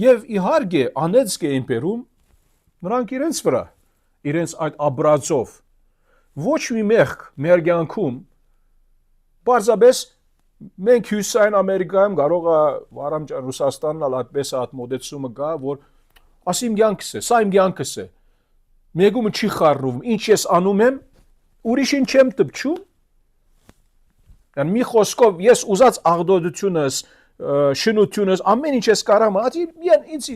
եւ իհարկե անեծք էին բերում նրանք իրենց վրա իրենց այդ աբրածով ոչ մի մեղք մեր կյանքում բարձրապես մենք հյուսային Ամերիկայում կարող է Վարամ ջան Ռուսաստանն ալ այդպես հատ մոդեցումը կա որ ասիմ կյանքս է սա իմ կյանքս է մեկումը չի խառնվում ինչ ես անում եմ ուրիշին չեմ տպչում Ան մի խոսքով ես ուզած աղդոդությունս շնությունս ամեն ինչ ես կարամ ադի ինձ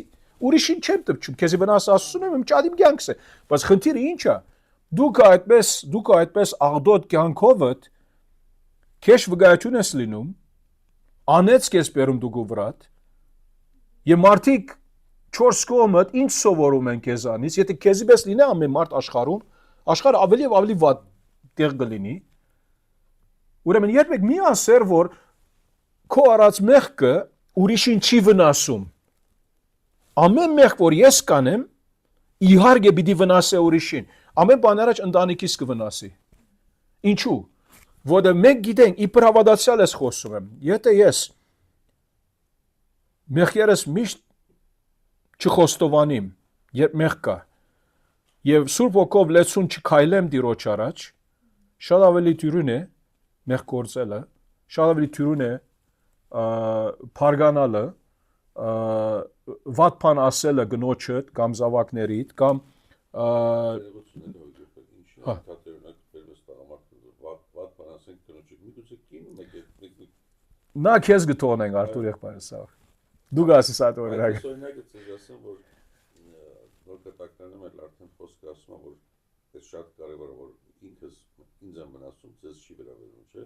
ուրիշին չեմ տպչում քեզի վնաս ասում եմ ճադիմ կյանքս է բայց խնդիրը ի՞նչ է դուք այդպես աղդոդ կյանքովդ քեզ վկայություն ես լինում անեծք ես բերում դու վրատ եւ մարդիկ 4 կողմդ ինչ սովորում են քեզանից եթե քեզի պես լինի ամեն մարդ աշխարհում աշխարհը ավելի եւ ավելի վատ տեղ կլինի ուրեմն երբեք մի ասեր որ քո արած մեղքը ուրիշին չի վնասում ամեն մեղ որ ես կանեմ, իհարկե պիտի վնասե ուրիշին։ Ամեն բան առաջ ընտանիքիս կվնասի։ Ինչու՞։ Որտեղ մենք գիտենք, իբր հավատացյալ ես խոսում եմ։ Եթե ես մեղքերս միշտ չխոստովանիմ, երբ մեղ կա, եւ Սուրբ ոգով լեցուն չքայլեմ Տիրոջ առաջ, շատ ավելի դյուրին է մեղ գործելը, շատ ավելի դյուրին է փարգանալը, վատ բան ասելը գնոջդ կամ զավակներիդ կամ նա քեզ գտոնենք Արտուր եղբայրս սա։ Դու գասես այդ օրերակ։ Այս օրինակը ցույց ասեմ, որ նորկատականում էլ արդեն խոսքը ասում է, որ դա շատ կարևոր է, որ ինքս ինձ եմ մնացում, ձեզ չի վերաբերում, չէ՞,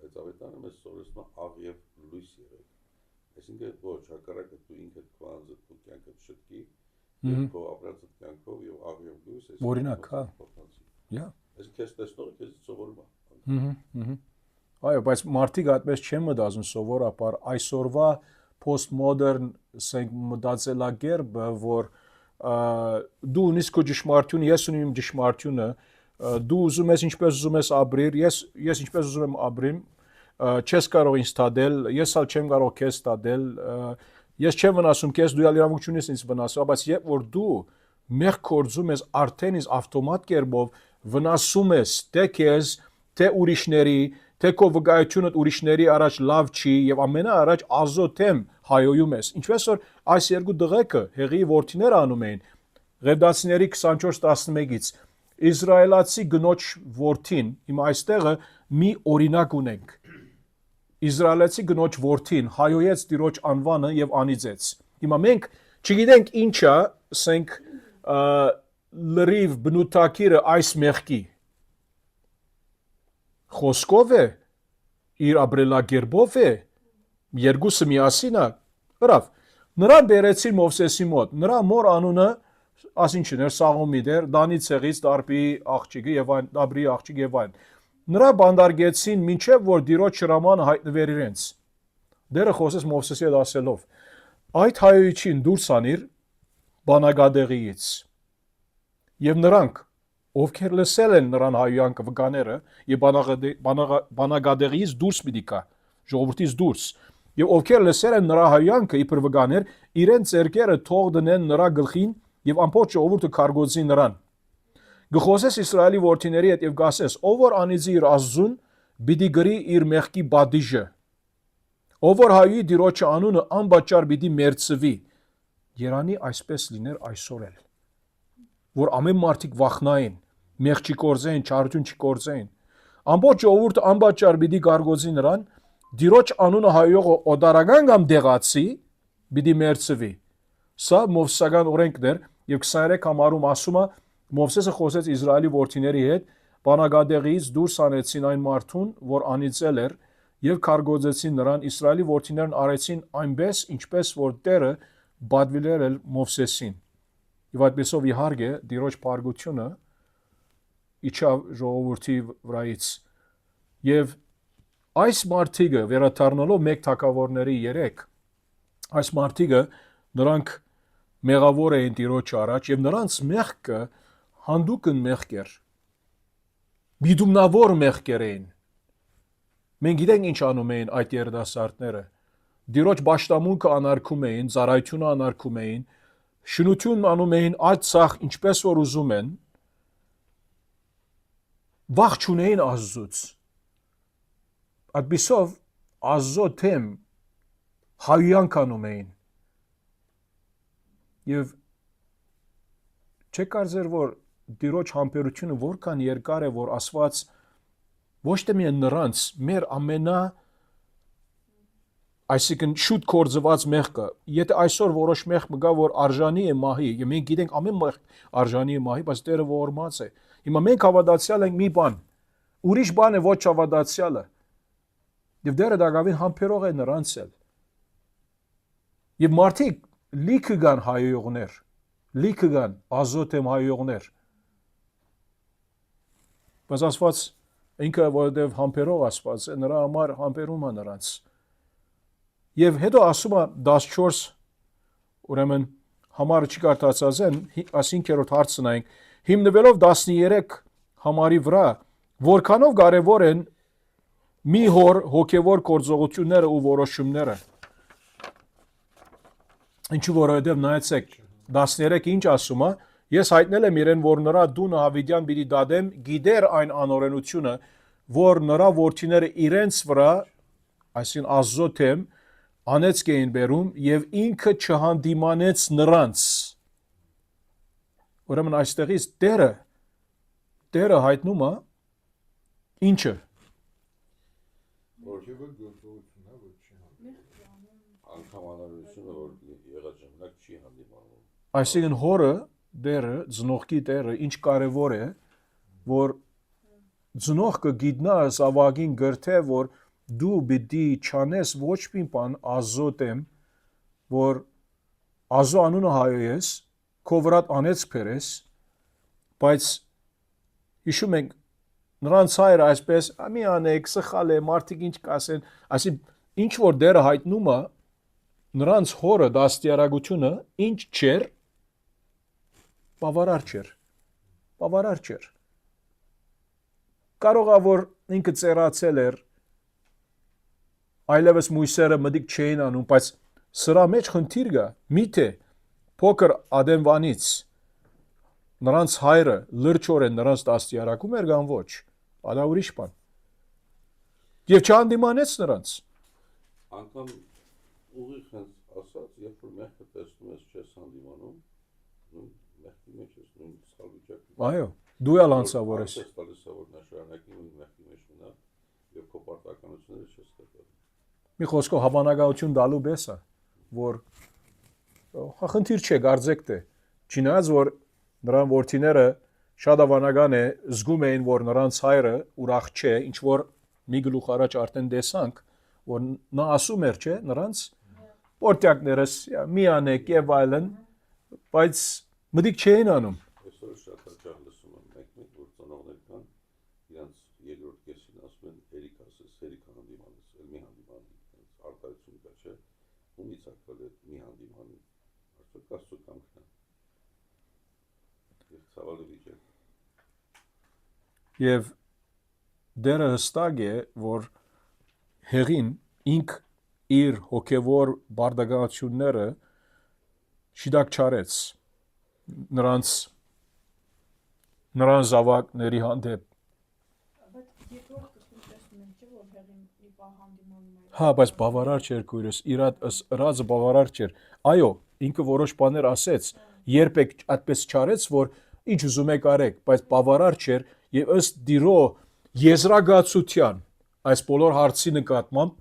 բայց ավետարանը մեզ սովորեցնում է աղ եւ լույս եղեք։ Այսինքն ոչ, հակառակը դու ինքդ քո անձը քո կյանքը շտկի, քո ապրած կյանքով եւ աղ եւ լույս, այսինքն Օրինակ, հա։ Yeah. Այսինքն քեզ տեսնողը քեզ սովորում է։ Այո, բայց մարդիկ այդպես չեն մտածում սովորաբար այսօրվա postmodern ասենք մտածելակերպը, որ դու ունես քո ճշմարտությունը, ես ունեմ իմ ճշմարտությունը, դու ուզում ես ինչպես ուզում ես ապրիր, ես ինչպես ուզում եմ ապրեմ, չես կարող ինձ տադել, ես ալ չեմ կարող քեզ տադել, ես չեմ վնասում քեզ, դու ալ իրավունք չունես ինձ վնասել, բայց երբ որ դու մեղ կորձում ես արդեն ինձ ավտոմատ կերպով վնասում ես թե քեզ, թե ուրիշների, թե քո վկայությունը ուրիշների առաջ լավ չի եւ ամենաառաջ ազոթեմ հայոյում ես։ Ինչպես որ այս երկու դղեկը հեղի որդիներ անում էին Ղևդացիների 24:11-ից Իսրայելացի գնոջ որդին, հիմա այստեղը մի օրինակ ունենք։ Իսրայելացի գնոջ որդին հայոյեց Տիրոջ անվանը եւ անիծեց։ Հիմա մենք չգիտենք ինչա, ասենք լրիվ բնութագիրը այս մեղքի խոսքով է, իր ապրելակերպով է, երկուսը միասին է, հրավ, նրան բերեցին Մովսեսի մոտ, նրա մոր անունը, ասինչն էր Սաղոմի դեր, Դանի ցեղից Դարբի աղջիկը եւ այն, Դաբրի աղջիկ եւ այն, նրա բանդարգեցին մինչեւ որ Տիրոջ հրամանը հայտնվեր իրենց, դերը խոսեց Մովսեսի հետ ասելով, այդ հայոյին դուրս անիր բանագադեղիից, եւ նրանք ովքեր լսել են նրան հայոյանքը վկաները եւ բանագադեղից դուրս պիտի կա ժողովրդից դուրս եւ ովքեր լսել են նրա հայոյանքը իբր վկաներ իրեն ձեռքերը թող դնեն նրա գլխին եւ ամբողջ ժողովուրդը քարգոծի նրան գխոսես Իսրայելի որդիների հետ եւ գասես ով որ անիծի իր ազգուն պիտի գրի իր մեղքի բադիժը ով որ հայոյի Տիրոջը անունը անբաճար պիտի մերձվի Երանի այսպես լիներ այսօր էլ որ ամեն մարդիկ վախնային մեղ չկործեին, չարություն չկործեին։ Ամբողջ ժողովուրդը անբաճար պիտի գարգոծի նրան, Տիրոջ անունը հայողը օդարական կամ դեղացի պիտի մերձվի։ Սա Մովսեսական օրենքն էր եւ 23 համարում ասում է Մովսեսը խոսեց Իսրայելի որդիների հետ, բանագադեղից դուրս անեցին այն մարդուն, որ անիծել էր եւ գարգոծեցին նրան Իսրայելի որդիներն արեցին այնպես, ինչպես որ Տերը բադվիլեր էր Մովսեսին։ Եվ այդպեսով իհարկե Տիրոջ բարգությունը իջավ ժողովրդի վրայից եւ այս մարդիկը վերադառնալով մեկ թագավորների 3 այս մարդիկը նրանք մեղավոր էին Տիրոջ առաջ եւ նրանց մեղքը հանդուկն մեղք էր բիդումնավոր մեղքեր էին մենք գիտենք ինչ անում էին այդ երիտասարդները Տիրոջ պաշտամունքը անարգում էին ծառայությունը անարգում էին շնություն անում էին այդ ցախ ինչպես որ ուզում են վախ չունեին Աստծուց այդպիսով Աստծո թեմ հայոյանք անում էին եւ չեք կարծեր որ Տիրոջ համբերությունը որքան երկար է որ Աստված ոչ թե միայն նրանց մեր ամենա այսինքն շուտ կորձված մեղքը եթե այսօր որոշ մեղ մգա որ արժանի է մահի եւ մենք գիտենք ամեն մեղ արժանի է մահի բայց Տերը ողորմած է հիմա մենք հավատացյալ ենք մի բան ուրիշ բան է ոչ հավատացյալը եւ Տերը դակավին համբերող է նրանց էլ եւ մարդիկ լիքը կան հայոյողներ լիքը կան ազոթեմ հայոյողներ բայց Աստված ինքը որովհետեւ համբերող Աստված է նրա համար համբերում է նրանց Եվ հետո ասում է 14 ուրեմն համարը չի կարդացած են, այս 5-րդ հարցն այն, հիմնվելով 13 համարի վրա, որքանով կարևոր են մի հոր հոգևոր գործողությունները ու որոշումները։ Ինչու որովհետև նայեցեք 13 ինչ ասում է, ես հայտնել եմ իրեն, որ նրա դունը Հավիդյան պիտի դադեմ, գիտեր այն անօրենությունը, որ նրա որդիները իրենց վրա, այսին ազոթեմ, անեցք էին բերում եւ ինքը չհանդիմանեց նրանց։ Ուրեմն այստեղից Տերը հայտնում է ինչը։ Հոգևոր գործողությունն է, որ չի հանդիպում։ Անգամ անարությունը, որ եղած ժամանակ չի հանդիպանում։ Այսինքն հորը, Տերը, ծնողքի Տերը, ինչ կարևոր է, որ ծնողքը գիտնա զավակին գրթե, որ դու պիտի չանես ոչ մի բան ազոթեմ, որ ազո անունը հայոյես, քո վրա անեցք բերես, բայց հիշում ենք նրանց հայրը այսպես մի անեք, սխալ է, մարդիկ ինչ կասեն, այսինքն ինչ որ Տերը հայտնում է նրանց հորը դաստիարակությունը ինչ չէր, բավարար չէր։ Կարող է որ ինքը ծերացել էր, այլևս մույսերը մտիկ չէին անում, բայց սրա մեջ խնդիր կա, միթե փոքր Ադենվանից նրանց հայրը լրջորեն նրանց դաստիարակում էր կամ ոչ, դա ուրիշ բան։ Եվ չհանդիմանեց նրանց։ Անգամ ուղիղ հենց ասած, երբ որ մեղքը տեսնում ես չես հանդիմանում, մեղքի մեջ ես նույն սխալ վիճակում։ Այո, դու էլ անցավոր ես։ Ես տալիս է որ նա շարունակի նույն մեղքի մեջ մնա եւ քո պարտականությունները չես կատարում։ Մի խոսքով հավանականություն տալու պես է, որ խնդիր չէ, գարձեք թե։ Չնայած որ նրան որդիները շատ հավանական է զգում էին, որ նրանց հայրը ուրախ չէ, ինչ որ մի գլուխ առաջ արդեն տեսանք, որ նա ասում էր, չէ, նրանց պորտյակներս մի անեք եւ այլն, բայց մտիկ չէին անում։ Այսօր շատ հաճախ լսում եմ մեկ-մեկ, որ ծնողներ կան, իրանց երկրորդ կեսին ասում են երիկ ասես, երիկ հանդիմանես, էլ մի հանդիմանի, արտահայտություն կա, չէ, ումից ակվել է մի հանդիմանի, արդյոք կաստու կամքն է, և ցավալի վիճակ։ Եվ դերը հստակ է, որ հեղին ինք իր հոգևոր բարդագությունները շիդակ չարեց նրանց զավակների հանդեպ։ Բայց երկրորդ կսում տեսնում ենք, չէ, որ հեղին իպա հանդիմանում է։ Հա, բայց բավարար չէր քույրս, իր ըրածը բավարար չէր։ Այո, ինքը որոշ բաներ ասեց, երբեք այդպես չարեց, որ ինչ ուզում եք արեք, բայց բավարար չէր եւ ըստ դիրո եզրագացության այս բոլոր հարցի նկատմամբ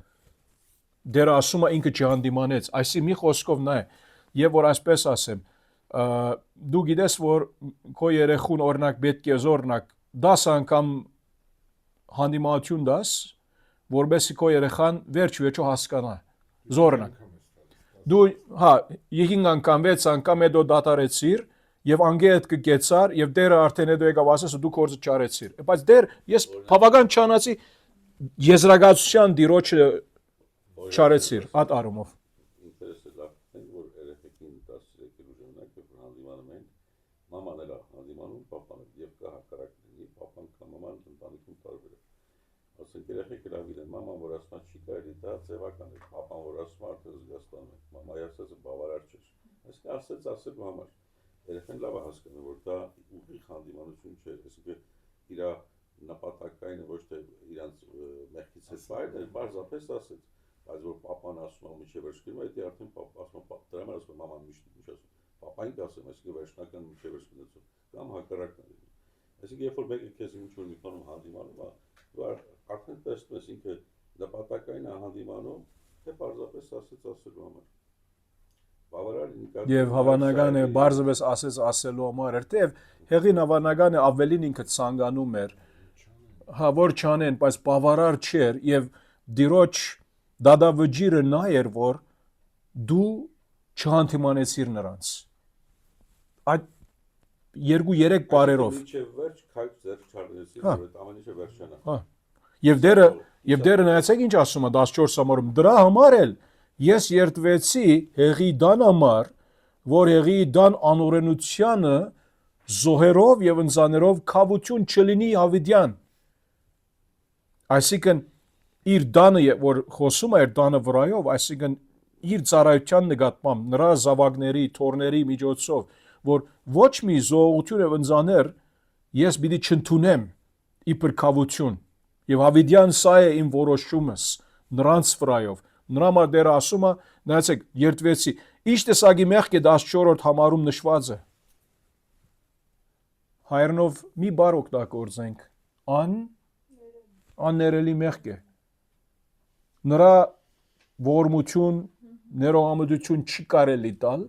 դերը ասում է ինքը չհանդիմանեց, այսի մի խոսքով նա է, եւ որ այսպես ասեմ, դու գիտես, որ քո երեխուն օրինակ պետք է օրինակ 10 անգամ հանդիմանություն դաս, որբեսի քո երեխան վերջ-վերջո հասկանա, զորնակ։ Դու, հա, 5 անգամ, 6 անգամ հետո դատարեցիր եւ անգետ կգեցար եւ դերը արդեն հետո եկավ ասես դու կորձը չարեցիր։ Բայց դեր ես բավական չանացի եզրագացության դիրոջը չարեցիր այդ առումով։ Ինտերեսը լավ է, որ երեխեքին 13 ժամանակ երբ հանդիմանում են, մաման էլ հանդիմանում, պապան եւ կա հակառակ լինի, պապան կամ մաման ընտանիքում տարբեր է։ Ասենք երեխեքը լավ իրեն, մաման որ ասում է չի կարելի, դա ձևական է, պապան որ ասում է արդեն զգաստանում է, մամայի ասածը բավարար չէ։ Այսինքն ասելու համար երեխան լավ է հասկանում, որ դա ուղիղ հանդիմանություն չէ, այսինքն իր նպատակային ոչ թե իրանց մեղքից հետ բայր, բարձրապես ասեց, բայց որ պապան ասում է միջև վերջում, դա արդեն պապա ասում է, դրա համար ասում է մաման միշտ ասում, պապային կասեմ, այսինքն վերջնական միջև վերջում կամ հակառակն է։ Այսինքն երբ որ մեկը քեզ ինչ որ մի բանում հանդիմանում է, դու արդեն տեսնում ես ինքը նպատակային է հանդիմանում, թե բարձրապես ասելու համար։ Եվ հավանական է բարձրապես ասելու համար էր, թե հեղին հավանական է ավելին ինքը ցանկանում էր, հա որ չանեն, բայց բավարար չէր եւ դիրոջ դադավճիրը նա էր, որ դու չհանդիմանեցիր նրանց։ Այդ 2-3 բարերով։ Մինչև վերջ քայլ ձեռք չարեցիր, որ այդ ամեն ինչը վերջանա։ Հա։ Եվ դերը նայեցեք ինչ ասում է 14 համարում, դրա համար էլ ես երդվեցի հեղի դան համար, որ եղի դան անօրենությանը զոհերով եւ ընձաներով կավություն չլինի հավիդյան։ Այսինքն իր դանը որ խոսում է իր դանը վրայով, այսինքն իր ծառայության նկատմամբ նրա զավակների, թորների միջոցով, որ ոչ մի զոհություն եւ ընձաներ ես պիտի չընդունեմ իբր կավություն եւ հավիդյան սա է իմ որոշումս նրանց վրայով։ Նրա համար դերը ասում է, նայեցեք, երդվեցի, ինչ տեսակի մեղք է 14-րդ համարում նշված է։ Հայերնով մի բառ օգտագործենք, աններելի մեղք է։ Նրա ողորմություն, ներողամտություն չի կարելի տալ,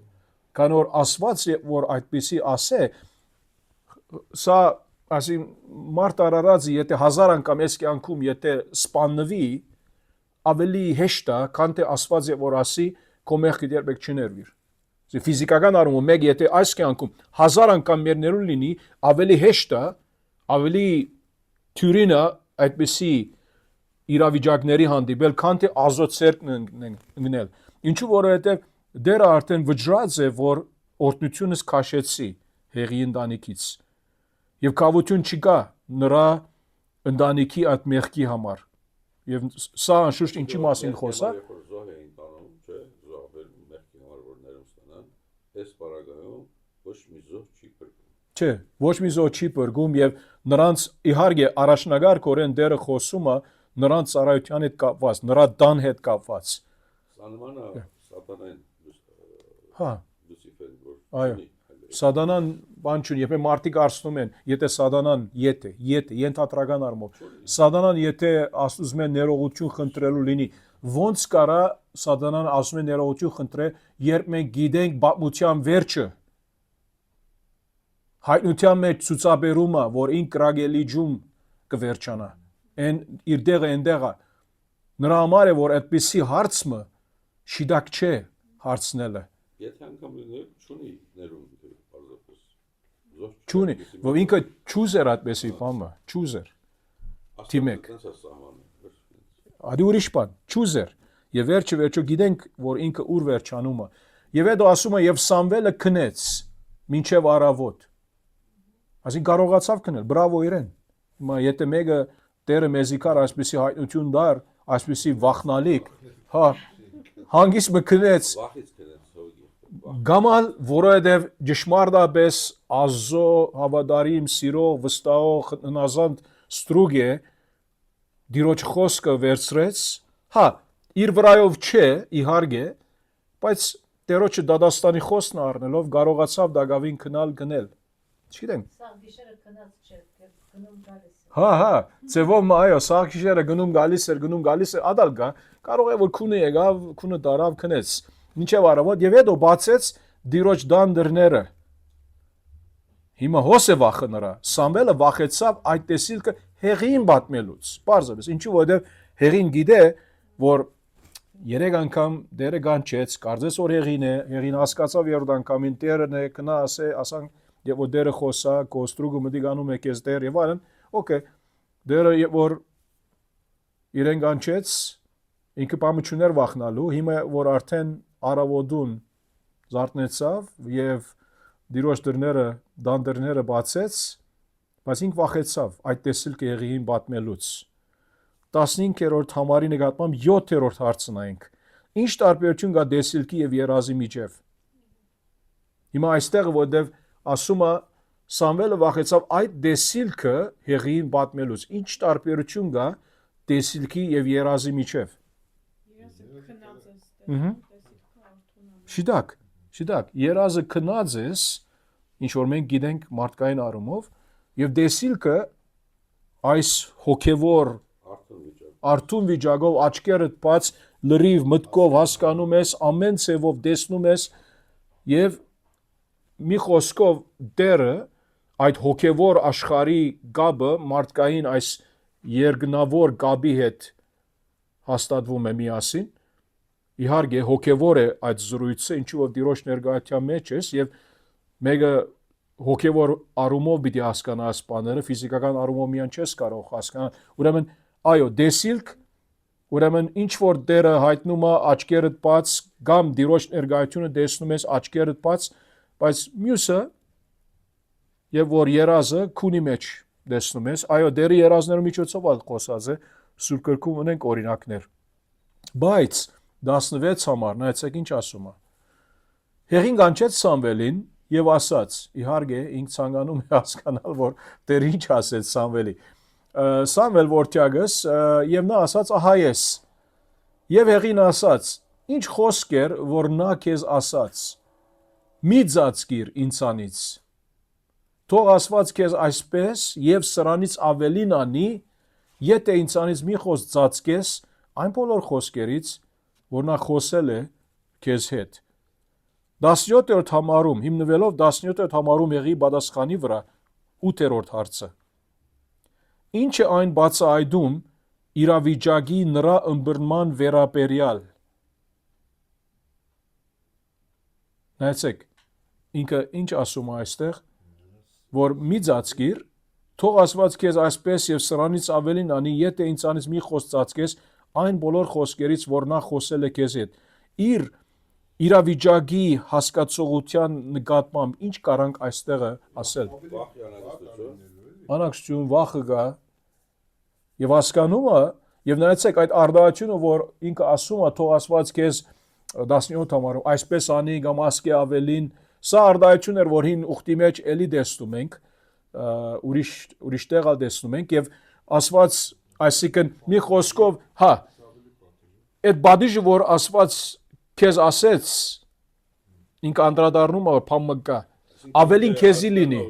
քանի որ Աստված որ այդպիսի ասե, սա ասի մարդ արարածը եթե 1000 անգամ այս կյանքում եթե սպաննվի, ավելի հեշտ է, քան թե Աստված որ ասի քո մեղքը երբեք չներվիր։ Ֆիզիկական առումով մեկ եթե այս կյանքում 1000 անգամ մերներու լինի, ավելի հեշտ է, ավելի թյուրին է այդպիսի իրավիճակների հանդիպել, քան թե ազոթսերքն ընկնել։ Ինչու որովհետև դերը արդեն վճռած է, որ օրհնությունս քաշեցի հեղի ընտանիքից։ Եվ կավություն չկա նրա ընտանիքի այդ մեղքի համար։ Եվ սա անշուշտ ինչի մասին խոսա։ Զոհ էին տանում, չէ, զոհվել մեղքի համար որ ներում ստանան, այս պարագայում ոչ մի զոհ չի փրկում։ Չէ, ոչ մի զոհ չի փրկում եւ նրանց իհարկե առաջնագար կորեն դերը խոսում է նրանց ծառայության հետ կապված, նրա դան հետ կապված։ Սանմանը սատանային Հա, Լուսիֆերն որ այո։ Սատանան բան չունի, եթե մարդիկ արցնում են, եթե սատանան ենթադրական առումով, սատանան եթե ասում է ներողություն խնդրելու լինի, ոնց կարա սատանան ասում է ներողություն խնդրե, երբ մենք գիտենք պատմության վերջը, հայտնության մեջ ցուցաբերումը, որ ին կրագելիջում կվերջանա, այն իր դեղը այնտեղ է, նրա համար է որ այդպիսի հարցը շիդակ չէ հարցնելը։ Եթե անգամ չունի ներում բարձրապես զոհ Չունի, որ ինքը չուզեր այդպեսի բանը, չուզեր։ Թիմեք։ Ադի ուրիշ բան, չուզեր։ Եվ վերջը գիտենք, որ ինքը ուր վերջանում է։ Եվ հետո ասում է եւ Սամվելը քնեց մինչեւ առավոտ։ Այսինքն կարողացավ քնել, բրավո իրեն։ Հիմա եթե մեկը Տերը մեզի կար այսպեսի հայտնություն դար, այսպեսի վախնալիք, հա, հանգիստ մքնեց։ Վախից քնեց Գամալ, որովհետև ճշմարտապես ազո հավատարիմ սիրող վստահող հնազանդ ստրուկ է դիրոջ խոսքը վերցրեց, հա, իր վրայով չէ, իհարկե, բայց Տերոջը դադաստանի խոսքն առնելով կարողացավ դակավին քնալ գնել։ Չգիտեմ։ Սա գիշերը քնած չէ, գնում գալիս է։ Հա, ծևով այո, սա գիշերը գնում գալիս էր, ադալ գա, կարող է որ քունը եկավ, քունը տարավ քնեց։ Մինչև առավոտ եւ հետո բացեց դիրոջ դան դռները։ Հիմա հոս է վախը նրա։ Սամվելը վախեցավ այդ տեսիլքը հեղին պատմելուց։ Պարզապես ինչու որովհետեւ հեղին գիտե որ 3 անգամ դերը գանչեց, կարծես որ հեղին հասկացավ երրորդ անգամին Տերն է կնա ասե, ասան եւ որ դերը խոսա, կոստրուգը մտիգանում է քեզ դեր եւ այլն, օքեյ։ Դերը որ իրեն գանչեց, ինքը պամուչուներ վախնալու, հիմա որ արդեն առավոտուն զարթնեցավ եւ դիրոջ դռները, դան դռները բացեց, բայց ինք վախեցավ այդ տեսիլքը հեղին պատմելուց։ 15-րդ համարի նկատմամբ 7-րդ հարցն այնք։ Ինչ տարբերություն կա դեսիլքի եւ երազի միջև։ Հիմա այստեղ որտեվ ասում է Սամվելը վախեցավ այդ դեսիլքը հեղին պատմելուց։ Ինչ տարբերություն կա դեսիլքի եւ երազի միջև։ Շիդակ, երազը քնած ես, ինչ որ մենք գիտենք մարդկային առումով, եւ դեսիլքը այս հոգեվոր արթուն վիճակով աչքերդ բաց լրիվ մտքով հասկանում ես, ամեն ցևով տեսնում ես եւ մի խոսքով դերը այդ հոգեվոր աշխարհի գաբը մարդկային այս երգնավոր գաբի հետ հաստատվում է միասին։ Իհարկե հոգեվոր է այդ զրույցը, ինչու որ դիրոջ ներկայության մեջ ես եւ մեկը հոգեվոր առումով պիտի հասկանաս բաները, ֆիզիկական առումով միան չես կարող հասկանալ։ Ուրեմն այո, դեսիլք Ուրեմն ինչ որ Տերը հայտնում է աչքերդ բաց կամ դիրոջ ներկայությունը տեսնում ես աչքերդ բաց, բայց մյուսը եւ որ երազը քունի մեջ տեսնում ես, այո, Տերը երազներու միջոցով ալ խոսած է, Սուրբ գրքում ունենք օրինակներ։ Բայց 16 համար նայեցեք ինչ ասում է։ Հեղին կանչեց Սամվելին եւ ասաց, իհարկե ինք ցանկանում է հասկանալ, որ Տերը ինչ ասեց Սամվելի։ Սամվել որդյագս եւ նա ասաց, ահա ես։ Եվ հեղին ասաց, ինչ խոսք էր, որ նա քեզ ասաց։ Մի ծածկիր ինձանից։ Թող ասված քեզ այսպես եւ սրանից ավելին անի, եթե ինձանից մի խոսք ծածկես այն բոլոր խոսքերից, որ նա խոսել է քեզ հետ։ 17-րդ համարում, հիմնվելով 17-րդ համարում եղի պատասխանի վրա 8-րդ հարցը։ Ինչ է այն բացահայտում իրավիճակի նրա ըմբռնման վերաբերյալ։ Նայեցեք, ինքը ինչ ասում է այստեղ, որ մի ծածկիր, թող ասված քեզ այսպես եւ սրանից ավելին անի, եթե ինձանից մի խոսք ծածկես այն բոլոր խոսքերից, որ նա խոսել է քեզ հետ։ Իր իրավիճակի հասկացողության նկատմամբ ինչ կարանք այստեղը ասել։ Անակցություն վախը գա եւ հասկանում է եւ նայեցեք այդ արդարությունը, որ ինքը ասում է, թող ասված քեզ 17 համարում այսպես անի կամ ասկե ավելին, սա արդարություն էր, որ հին ուխտի մեջ էլի տեսնում ենք, ուրիշ տեղալ տեսնում ենք եւ ասված, այսինքն մի խոսքով, հա, այդ բադիժը, որ ասված քեզ ասեց, ինքը անդրադառնում է, որ փամը կա, ավելին քեզի լինի։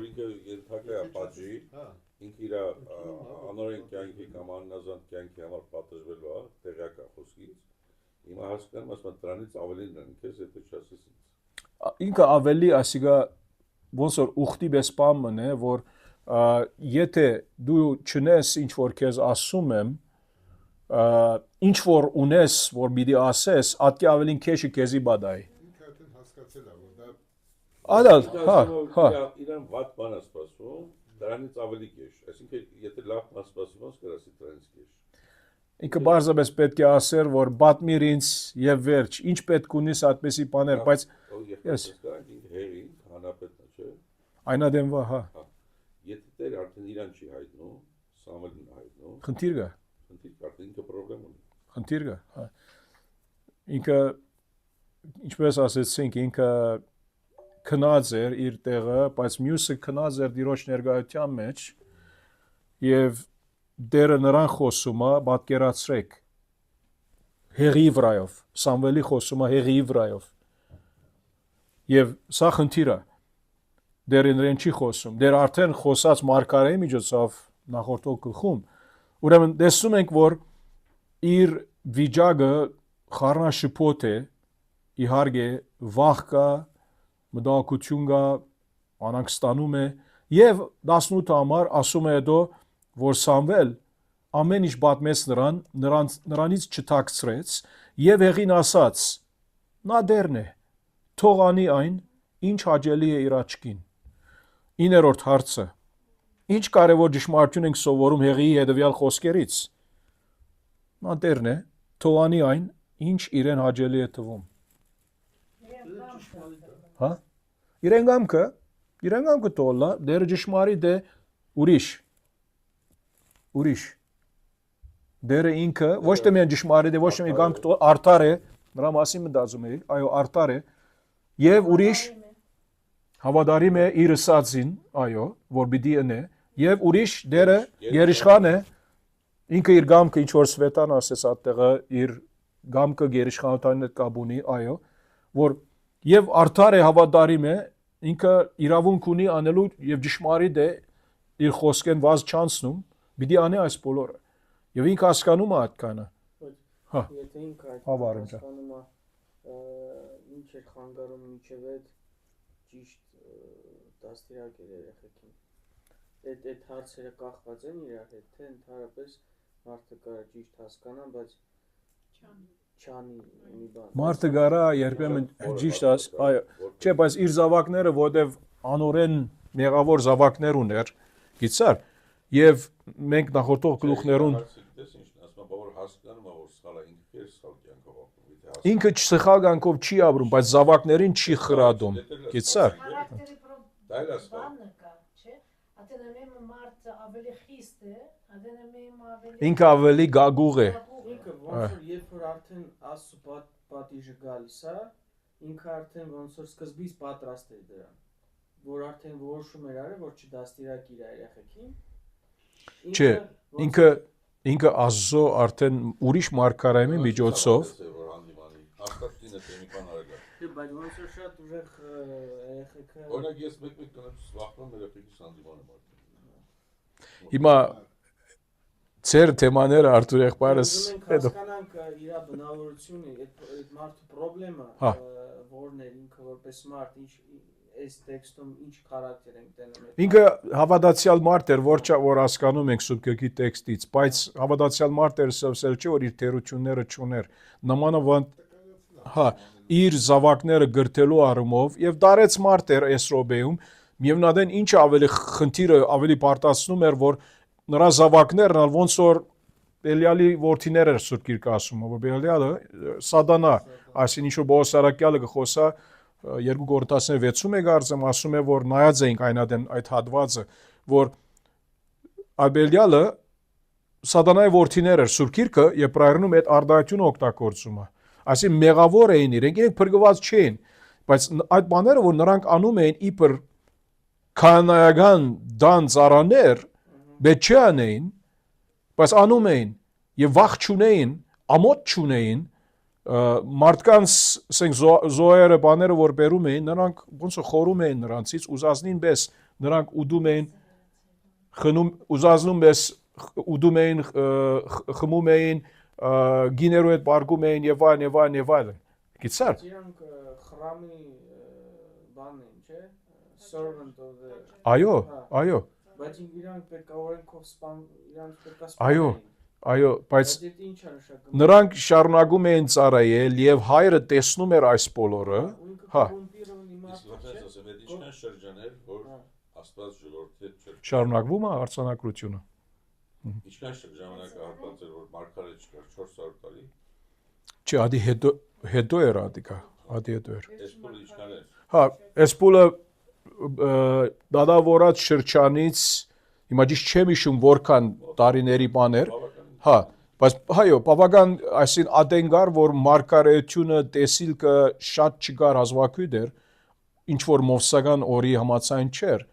Ինքը իր անորեն կյանքի կամ աննազան կյանքի համար պատժվելու է տեղյակ է խոսքից։ Հիմա հասկանում ասում եմ դրանից ավելին են քեզ եթե չասես ինձ։ Ինքը ավելի ասիգա ոնց որ ուխտի պես բամն է, որ եթե դու չնես ինչ որ քեզ ասում եմ, ինչ որ ունես, որ պիտի ասես, ատկի ավելին քեշը քեզի բադայ։ Ինքը այդեն հասկացել է, որ դա Ադալ, հա։ Իրան վատ բան է սպասում, դրանից ավելի քեշ։ Այսինքն եթե լավ բան սպասում ես, կրասի դրանից քեշ։ Ինքը բարձրապես պետք է ասեր, որ պատմիր ինձ եւ վերջ, ինչ պետք ունիս այդպեսի բաներ, բայց ես հերին, հանրապետն չէ։ այնադեմվա, հա։ Եթե դեր արդեն իրան չի հայտնում, Սամվելին հայտնում։ Խնդիր կա։ Խնդիր կա, ինքը խնդրեմ ունի։ Խնդիր կա, հա։ Ինքը ինչպես ասեցինք, ինքը քնած էր իր տեղը, բայց մյուսը քնած էր դիրոջ ներկայության մեջ եւ դերը նրան խոսում է, պատկերացրեք հեղի վրայով, Սամվելի խոսում է հեղի վրայով։ Եվ սա խնդիր է։ Դերը նրան չի խոսում։ Դեր արդեն խոսած մարգարեի միջոցով նախորդող գլխում, ուրեմն տեսնում ենք, որ իր վիճակը խառնաշփոթ է, իհարկե վախ կա, մտահոգություն կա, անհանգստանում է եւ 18 համար ասում է հետո, որ Սամվել ամեն ինչ պատմեց նրանից չթաքցրեց եւ հեղին ասաց. նա դերն է, թող անի այն, ինչ հաճելի է իր աչքին։ 9-րդ հարցը. ինչ կարևոր ճշմարտություն ենք սովորում հեղիի հետևյալ խոսքերից։ Նա դերն է, թող անի այն, ինչ իրեն հաճելի է թվում։ Հա? Իրեն գամքը տոլա, դերը ճշմարիտ է, ուրիշ։ Դերը ինքը ոչ թե միայն ճշմարիտ է, ոչ թե միայն գամքը արդար է, նրա մասին մտածում էի, այո, արդար է, եւ ուրիշ հավատարիմ է իր ասածին, այո, որ պիտի ընե, եւ ուրիշ դերը գերիշխան է, ինքը իր գամքը ինչ որ Սվետան ասեց այդտեղը, իր գամքը գերիշխանության հետ կապ ունի, այո, որ եւ արդար է, հավատարիմ է, ինքը իրավունք ունի անելու եւ ճշմարիտ է իր խոսքեն վազ չանցնում, պիտի անի այս բոլորը։ Եվ ինքը հասկանում է այդքանը։ Հա։ Եթե ինքը Հավարում է։ հասկանում է, ինչ է խանգարում մինչև այդ ճիշտ դաստիարակել երեխեքին։ Այդ հարցերը կախված են իրար հետ, թե ընդհանրապես մարդը կարա ճիշտ հասկանա, բայց չանի մի բան։ Մարդը գարա երբեմն ճիշտ աս, այո, չէ, բայց իր զավակները, որտեվ անորեն մեղավոր զավակներ ուներ, գիտար, եւ մենք նախորդող գլուխներուն Ասում եմ, որ հասկանում է, որ սխալ է, ինքը քեր սխալ կյանքով ապրում, եթե Ինքը սխալ կյանքով չի ապրում, բայց զավակներին չի խրադում։ Գիտես՞ա։ Характերի Դա էլ է սխալ։ բանը կա, չէ՞։ Ատենամեմ մարդը ավելի խիստ է, ատենամեմ ավելի Ինքը ավելի գագուղ է։ Ինքը ոնց որ երբ որ արդեն Աստծո պատիժը գալիս է, ինքը արդեն ոնց որ սկզբից պատրաստ է դրան, որ արդեն որոշում էր արել, որ չդաստիարակի իր երեխեքին։ Չէ, ինքը Աստծո արդեն ուրիշ մարգարեի միջոցով որ հանդիմանի, Աստվածինը մի բան արել է։ Բայց ոնց որ շատ ուժեղ երեխեքը Օրինակ ես մեկ-մեկ տնից վախնում երեխեքիս հանդիմանը մարդը։ հիմա ծեր թեմաները Արթուր եղբայրս ուզում ենք հասկանանք իր բնավորությունը, այդ մարդու խնդրեմը, որն է ինքը որպես մարդ, ինչ այս տեքստում ինչ խարակտեր ենք տենում։ Ինքը հավատացյալ մարդ էր, որ հասկանում ենք Սուրբ Գրքի տեքստից, բայց հավատացյալ մարդ էր սովսել չէ, որ իր թերությունները չուներ։ Նմանավանդ իր զավակները գրթելու առումով եւ դարեց մարդ էր այս ռոբեում, միևնույն ինչ ավելի խնդիրը ավելի պարտացնում էր, որ նրա զավակներն ոնց որ Բելիալի որդիներ էր Սուրբ Գիրքը ասում, որ Բելիալը սատանա, այսինքն ինչ որ Բողոս Սարակյալը գխոսա 2 Կորինթացիներ 6-ում է գարցեմ ասում է, որ նայած էինք այդ հատվածը, որ Բելիալը սատանայի որդիներ էր Սուրբ Գիրքը Եբրայերենում այդ արդայությունը օգտագործում է։ Այսինքն մեղավոր էին իրենք փրկված չէին, բայց այդ բաները, որ նրանք անում էին իբր քահանայական դան ծառաներ, պետք չի անեին, բայց անում էին եւ վախ չունեին, ամոթ չունեին, մարդկանց ասենք զոհերը բաները որ բերում էին, նրանք ոնց որ խորում էին նրանցից, ուզածնին պես նրանք ուդում էին, ուզածնում պես ուդում էին, խմում էին, գիներու հետ բարգում էին եւ այլն։ Գիտես՞ա։ Իրանք խրամի բան են, չէ՞, servant of the Այո։ Բայց իրանք պետք է օրենքով իրանք պետք է Այո, բայց ինչ է նշանակում։ նրանք շարունակում էին ծառայել եւ հայրը տեսնում էր այս բոլորը, Ինչքան շրջաներ, որ Աստված ժողովրդի հետ շարունակվում է արձանագրությունը։ Ինչքան ժամանակահատված էր, որ մարգարե չկար 400 տարի։ Չէ, ադի հետո էր ադիկա, ադի հետո էր։ Այս փուլը ինչքան էր։ Այս փուլը դադավորած շրջանից հիմա ճիշտ չեմ հիշում որքան տարիների բաներ, բայց հայո, բավական այսին ադենգար, որ մարգարեությունը տեսիլքը շատ չկար ազվակույտ էր, ինչ որ մովսական օրի համաձայն չէր,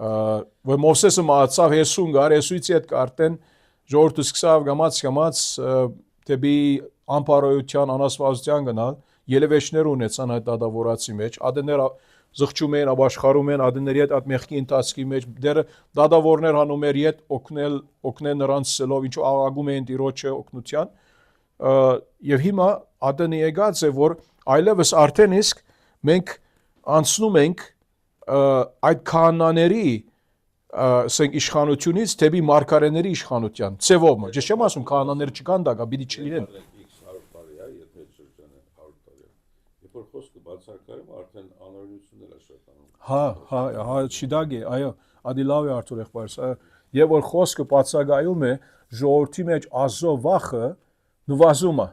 որ Մովսեսը մահացավ հեսուն գար, հեսույցի հետ կարտեն ժողովուրդը սկսավ գամած դեպի անպարոյության, անասվածության գնալ, ելևեջներ ունեցան այդ դադավորացի մեջ, ադեներ զղջում էին, ապաշխարում են ադեների հետ այդ մեղքի ընթացքի մեջ, դերը դադավորներ հանում էր իդ օգնել նրանց սելով, ինչու աղաղում էին Տիրոջը օգնության, եւ հիմա ադենը եկած է, որ այլևս արդեն իսկ մենք անցնում ենք այդ քահանաների ասենք իշխանությունից դեպի մարգարեների իշխանության ծևով, ես չեմ ասում քահանաները չկան դա, պիտի չլինեն։ X 100 տարի է, եթե շրջանը 100 տարի է։ Երբ որ խոսքը բացարկայում արդեն անօրինություններ է շատանում։ Շիդագ է, այո, ադի լավ է Արթուր եղբայրս, եւ որ խոսքը բացակայում է ժողովրդի մեջ Աստծո վախը նվազում է։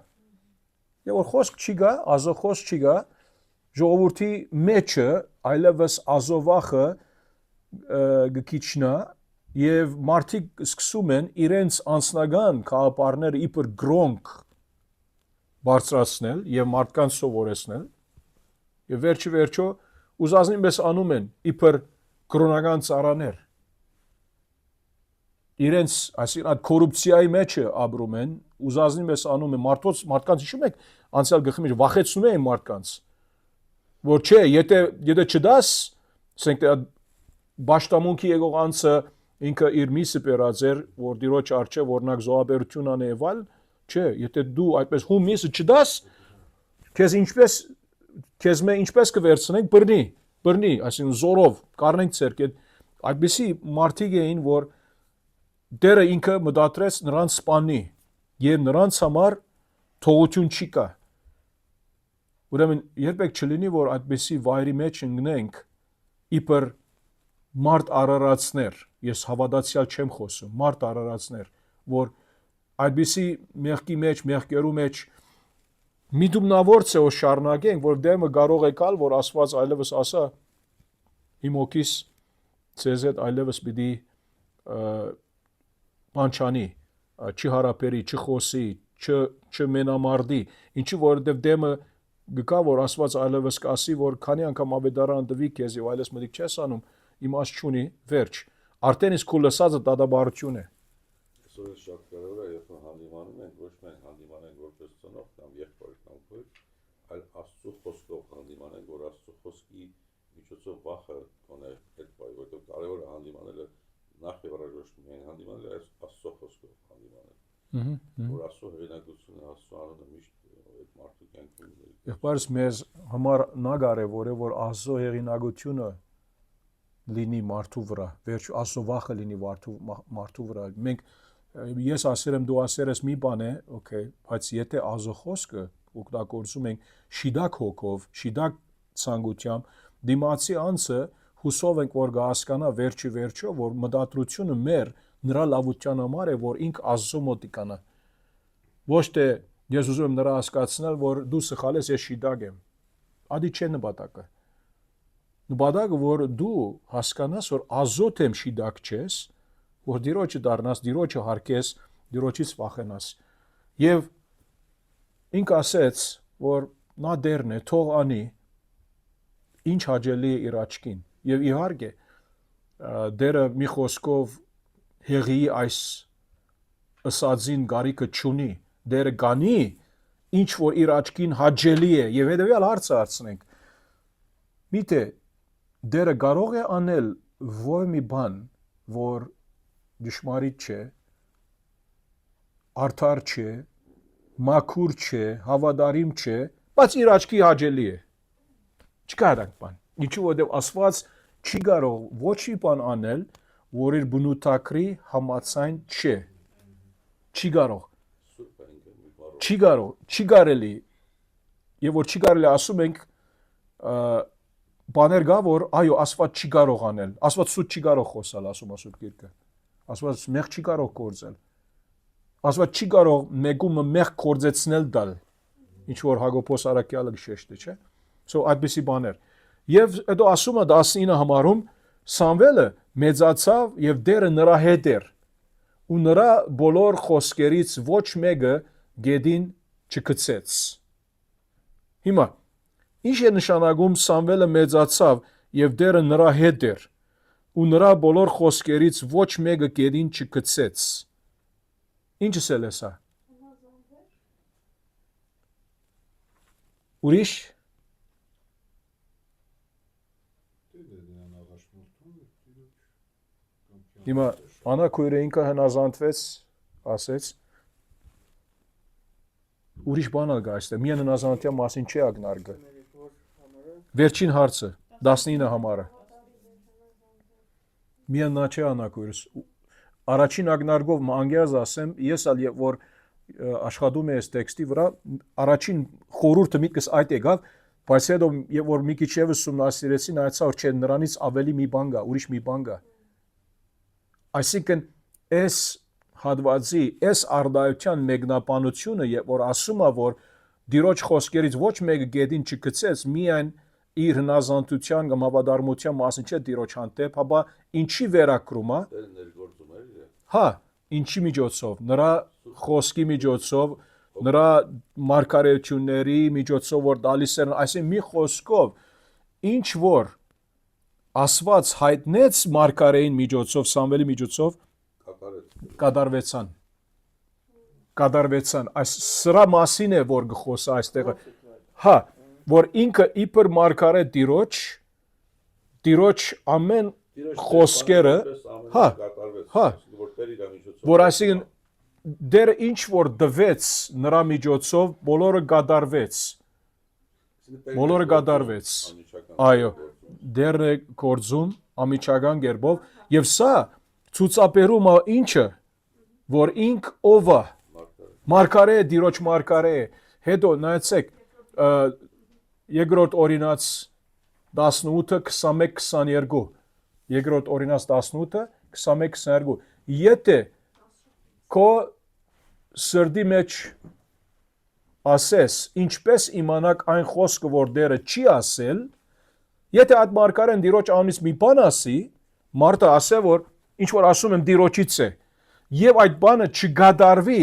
Եվ որ խոսք չի գա, Աստծո խոսք չի գա, ժողովրդի մեջը այլևս Աստծո վախը գքիչնա եւ մարդիկ սկսում են իրենց անձնական խաղապարները իբր գրոնք բարձրացնել եւ մարդկանց սովորեցնել եւ վերջո ուզածին պես անում են իբր կրոնական ծառաներ իրենց այսինքն այդ կոռուպցիայի մեջ ապրում են ուզածին պես անում են մարդկանց հիշում եք անցյալ գլխի մեջ վախեցնում են մարդկանց որ չէ եթե չդաս ասենք Բաշտամունքի եկող անձը ինքը իր միսը բերած էր, որ Տիրոջ առջև օրինակ զոհաբերություն անեval, չէ, եթե դու այդպես հում միսը չդաս, քեզ ինչպես կվերցնենք բռնի, այսինքն զորով կառնենք ցերկ, այդպիսի մարդիկ էին, որ դերը ինքը մտադրեց նրանց սպանի, եւ նրանց համար թողություն չի կա։ Ուրեմն երբեք չլինի, որ այդպիսի վայրի մեջ ընկնենք, իբր մարդ արարածներ, ես հավատացյալ չեմ խոսում, մարդ արարածներ, որ այդպիսի մեղքի մեջ, մեղքերու մեջ միտումնավորց է որ շարունակենք, որ դեմը կարող է կալ, որ Աստված այլևս ասա իմ հոգիս ցեզ հետ այլևս պիտի բանչանի, չհարապերի, չխոսի, չմենամարտի, ինչի որովհետև դեմը գկա, որ Աստված այլևս կասի, որ քանի անգամ ավետարան տվի քեզ եւ այլևս մտիկ չես անում, իմաստ չունի, վերջ։ Արդեն իսկ քո լսածը դադարություն է։ Այսօր էլ շատ կարևոր է, երբ հանդիմանում ենք, ոչ միայն հանդիմանենք որպես ծնող կամ եղբայր կամ քույր, այլ Աստծո խոսքով հանդիմանենք, որ Աստծո խոսքի միջոցով վախը կոնե այդ բայ, որտեղ կարևոր է հանդիմանելը նախ եւ առաջ ոչ միայն հանդիմանելը, այլ Աստծո խոսքով հանդիմանել։ Որ Աստծո հեղինակությունը, Աստծո անունը միշտ այդ մարդու կյանքում Եղբայրս մեզ համար նա կարևոր է, որ Աստծո հեղինակությունը լինի մարդու վրա, վերջ Աստծո վախը լինի մարդու վրա։ Մենք ես ասել եմ, դու ասել ես մի բան է, օքեյ, բայց եթե Աստծո խոսքը օգտագործում ենք շիդակ հոգով, շիդակ ցանկությամբ, դիմացի անձը հուսով ենք, որ կհասկանա վերջի վերջո, որ մտադրությունը մեր նրա լավության համար է, որ ինք Աստծո մոտիկանա։ Ոչ թե ես ուզում եմ նրա հասկացնել, որ դու սխալ ես, ես շիդակ եմ։ Ադի չէ նպատակը։ Նպատակը, որ դու հասկանաս, որ Աստծո թեմ շիդակ չես, որ Տիրոջը դառնաս, Տիրոջը հարգես, Տիրոջից վախենաս։ Եվ ինք ասեց, որ նա դերն է, թող անի, ինչ հաճելի է իր աչքին։ Եվ իհարկե, դերը մի խոսքով հեղի այս ըսածին գարիքը չունի, դերը գանի, ինչ որ իր աչքին հաճելի է, եւ հետեւյալ հարցը հարցնենք. Միթե դերը կարող է անել ոչ մի բան, որ դժմարիտ չէ, արդար չէ, մաքուր չէ, հավատարիմ չէ, բայց իր աչքի հաճելի է։ Չկա այդ բան։ Ինչու որովհետև Աստված չի կարող ոչ մի բան անել, որ իր բնութագրի համաձայն չէ։ Չի կարող։ Չի կարող, չի կարելի։ Եվ որ չի կարելի ասում ենք բաներ կա, որ այո, Աստված չի կարող անել։ Աստված սուտ չի կարող խոսալ, ասում ասում գիրքը։ Աստված մեղ չի կարող գործել։ Աստված չի կարող մեկումը մեղ գործեցնել տալ։ Ինչ որ Հակոբոս Արաքյալը շեշտը, չէ՞։ So այդպիսի բաներ։ Եվ հետո ասում է 19 համարում Սամվելը մեծացավ եւ դերը նրա հետ էր։ Ու նրա բոլոր խոսքերից ոչ մեկը գեդին չգցեց։ Հիմա ինչ է նշանակում Սամվելը մեծացավ եւ դերը նրա հետ էր։ Ու նրա բոլոր խոսքերից ոչ մեկը գեդին չգցեց։ Ինչս է սա։ Ուրիշ Հիմա Անա քույրը ինքը հնազանդվեց, ասեց ուրիշ բան ալ գա այստեղ, միայն հնազանդության մասին չի ակնարկը։ Վերջին հարցը, 19 համարը։ Միայն նա չի Անա քույրս։ Առաջին ակնարկով անգերս ասեմ, ես ալ որ աշխատում եմ այս տեքստի վրա, առաջին խորհուրդը միտքս այդ եկավ, բայց հետո երբ որ մի քիչ եւս ուսումնասիրեցի, նայեցա որ չէ նրանից ավելի մի բան կա, ուրիշ մի բան կա։ Այսինքն այս հատվածի, այս արդայության մեկնաբանությունը, երբ որ ասում է, որ Տիրոջ խոսքերից ոչ մեկը գեդին չգցեց, միայն իր հնազանդության կամ հավատարմության մասին չէ Տիրոջ հանդեպ, հապա ինչի վերակրում է։ Հա, ինչի միջոցով, նրա խոսքի միջոցով, նրա մարգարեությունների միջոցով, որ տալիս են, այսինքն մի խոսքով, ինչ որ Աստված հայտնեց մարգարեին միջոցով, Սամվելի միջոցով կատարվեցան։ Այս սրա մասին է, որ գխոսա այստեղ։ Հա, որ ինքը իբր մարգարե Տիրոջ ամեն խոսքերը, հա, որ այսինքն դերը ինչ որ դվեց նրա միջոցով, բոլորը կատարվեց։ Այո, դերն է գործում ամիջական կերպով, եւ սա ցուցաբերում է ինչը, որ ինք ով է, մարգարե է, Տիրոջ մարգարե է։ Հետո նայեցեք, երկրորդ օրինաց 18:21-22, երկրորդ օրինաց 18:21-22, եթե քո սրդի մեջ ասես, ինչպես իմանաք այն խոսքը, որ դերը չի ասել, եթե այդ մարգարեն դիրոջ անունից մի բան ասի, մարդը ասե, որ ինչ որ ասում եմ դիրոջից է, եւ այդ բանը չգադարվի,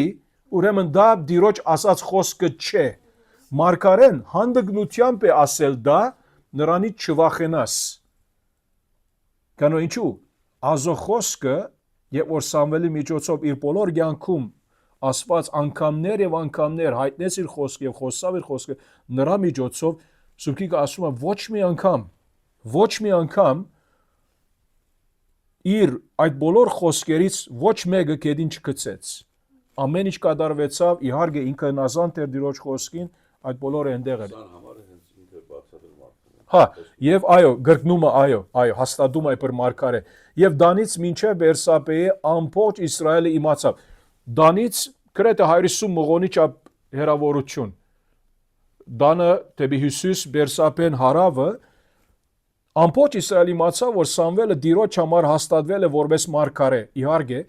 ուրեմն դա դիրոջ ասած խոսքը չէ։ Մարգարեն հանդգնությամբ է ասել դա, նրանից չվախենաս։ Կանո ինչու, Ազո խոսքը, երբ որ Սամվելի միջոցով իր բոլոր կյանքում ասված անգամներ եւ անգամներ հայտնեց իր խոսքը եւ խոսավ իր խոսքը, նրա միջոցով Սուրբիկը ասում է ոչ մի անգամ իր այդ բոլոր խոսքերից ոչ մեկը գետին չգցեց։ Ամեն ինչ կատարվեցավ, իհարկե ինքը հնազանդ էր Տիրոջ խոսքին, այդ բոլորը այնտեղ էր։ Սան համար հենց ինքը բացատրել մարդուն։ Հա, եւ այո, գրկնումը այո, հաստատում այ բր մարգարե։ Եվ դանից մինչև Բերսաբեի ամբողջ Իսրայելը իմացավ։ Դանից գրեթե 150 մղոնի չափ հեռավորություն։ Դանը դեպի հյուսիս Բերսաբեն հարավը ամբողջ Իսրայելը իմացավ, որ Սամվելը Տիրոջ համար հաստատվել է որպես մարգարե։ Իհարկե,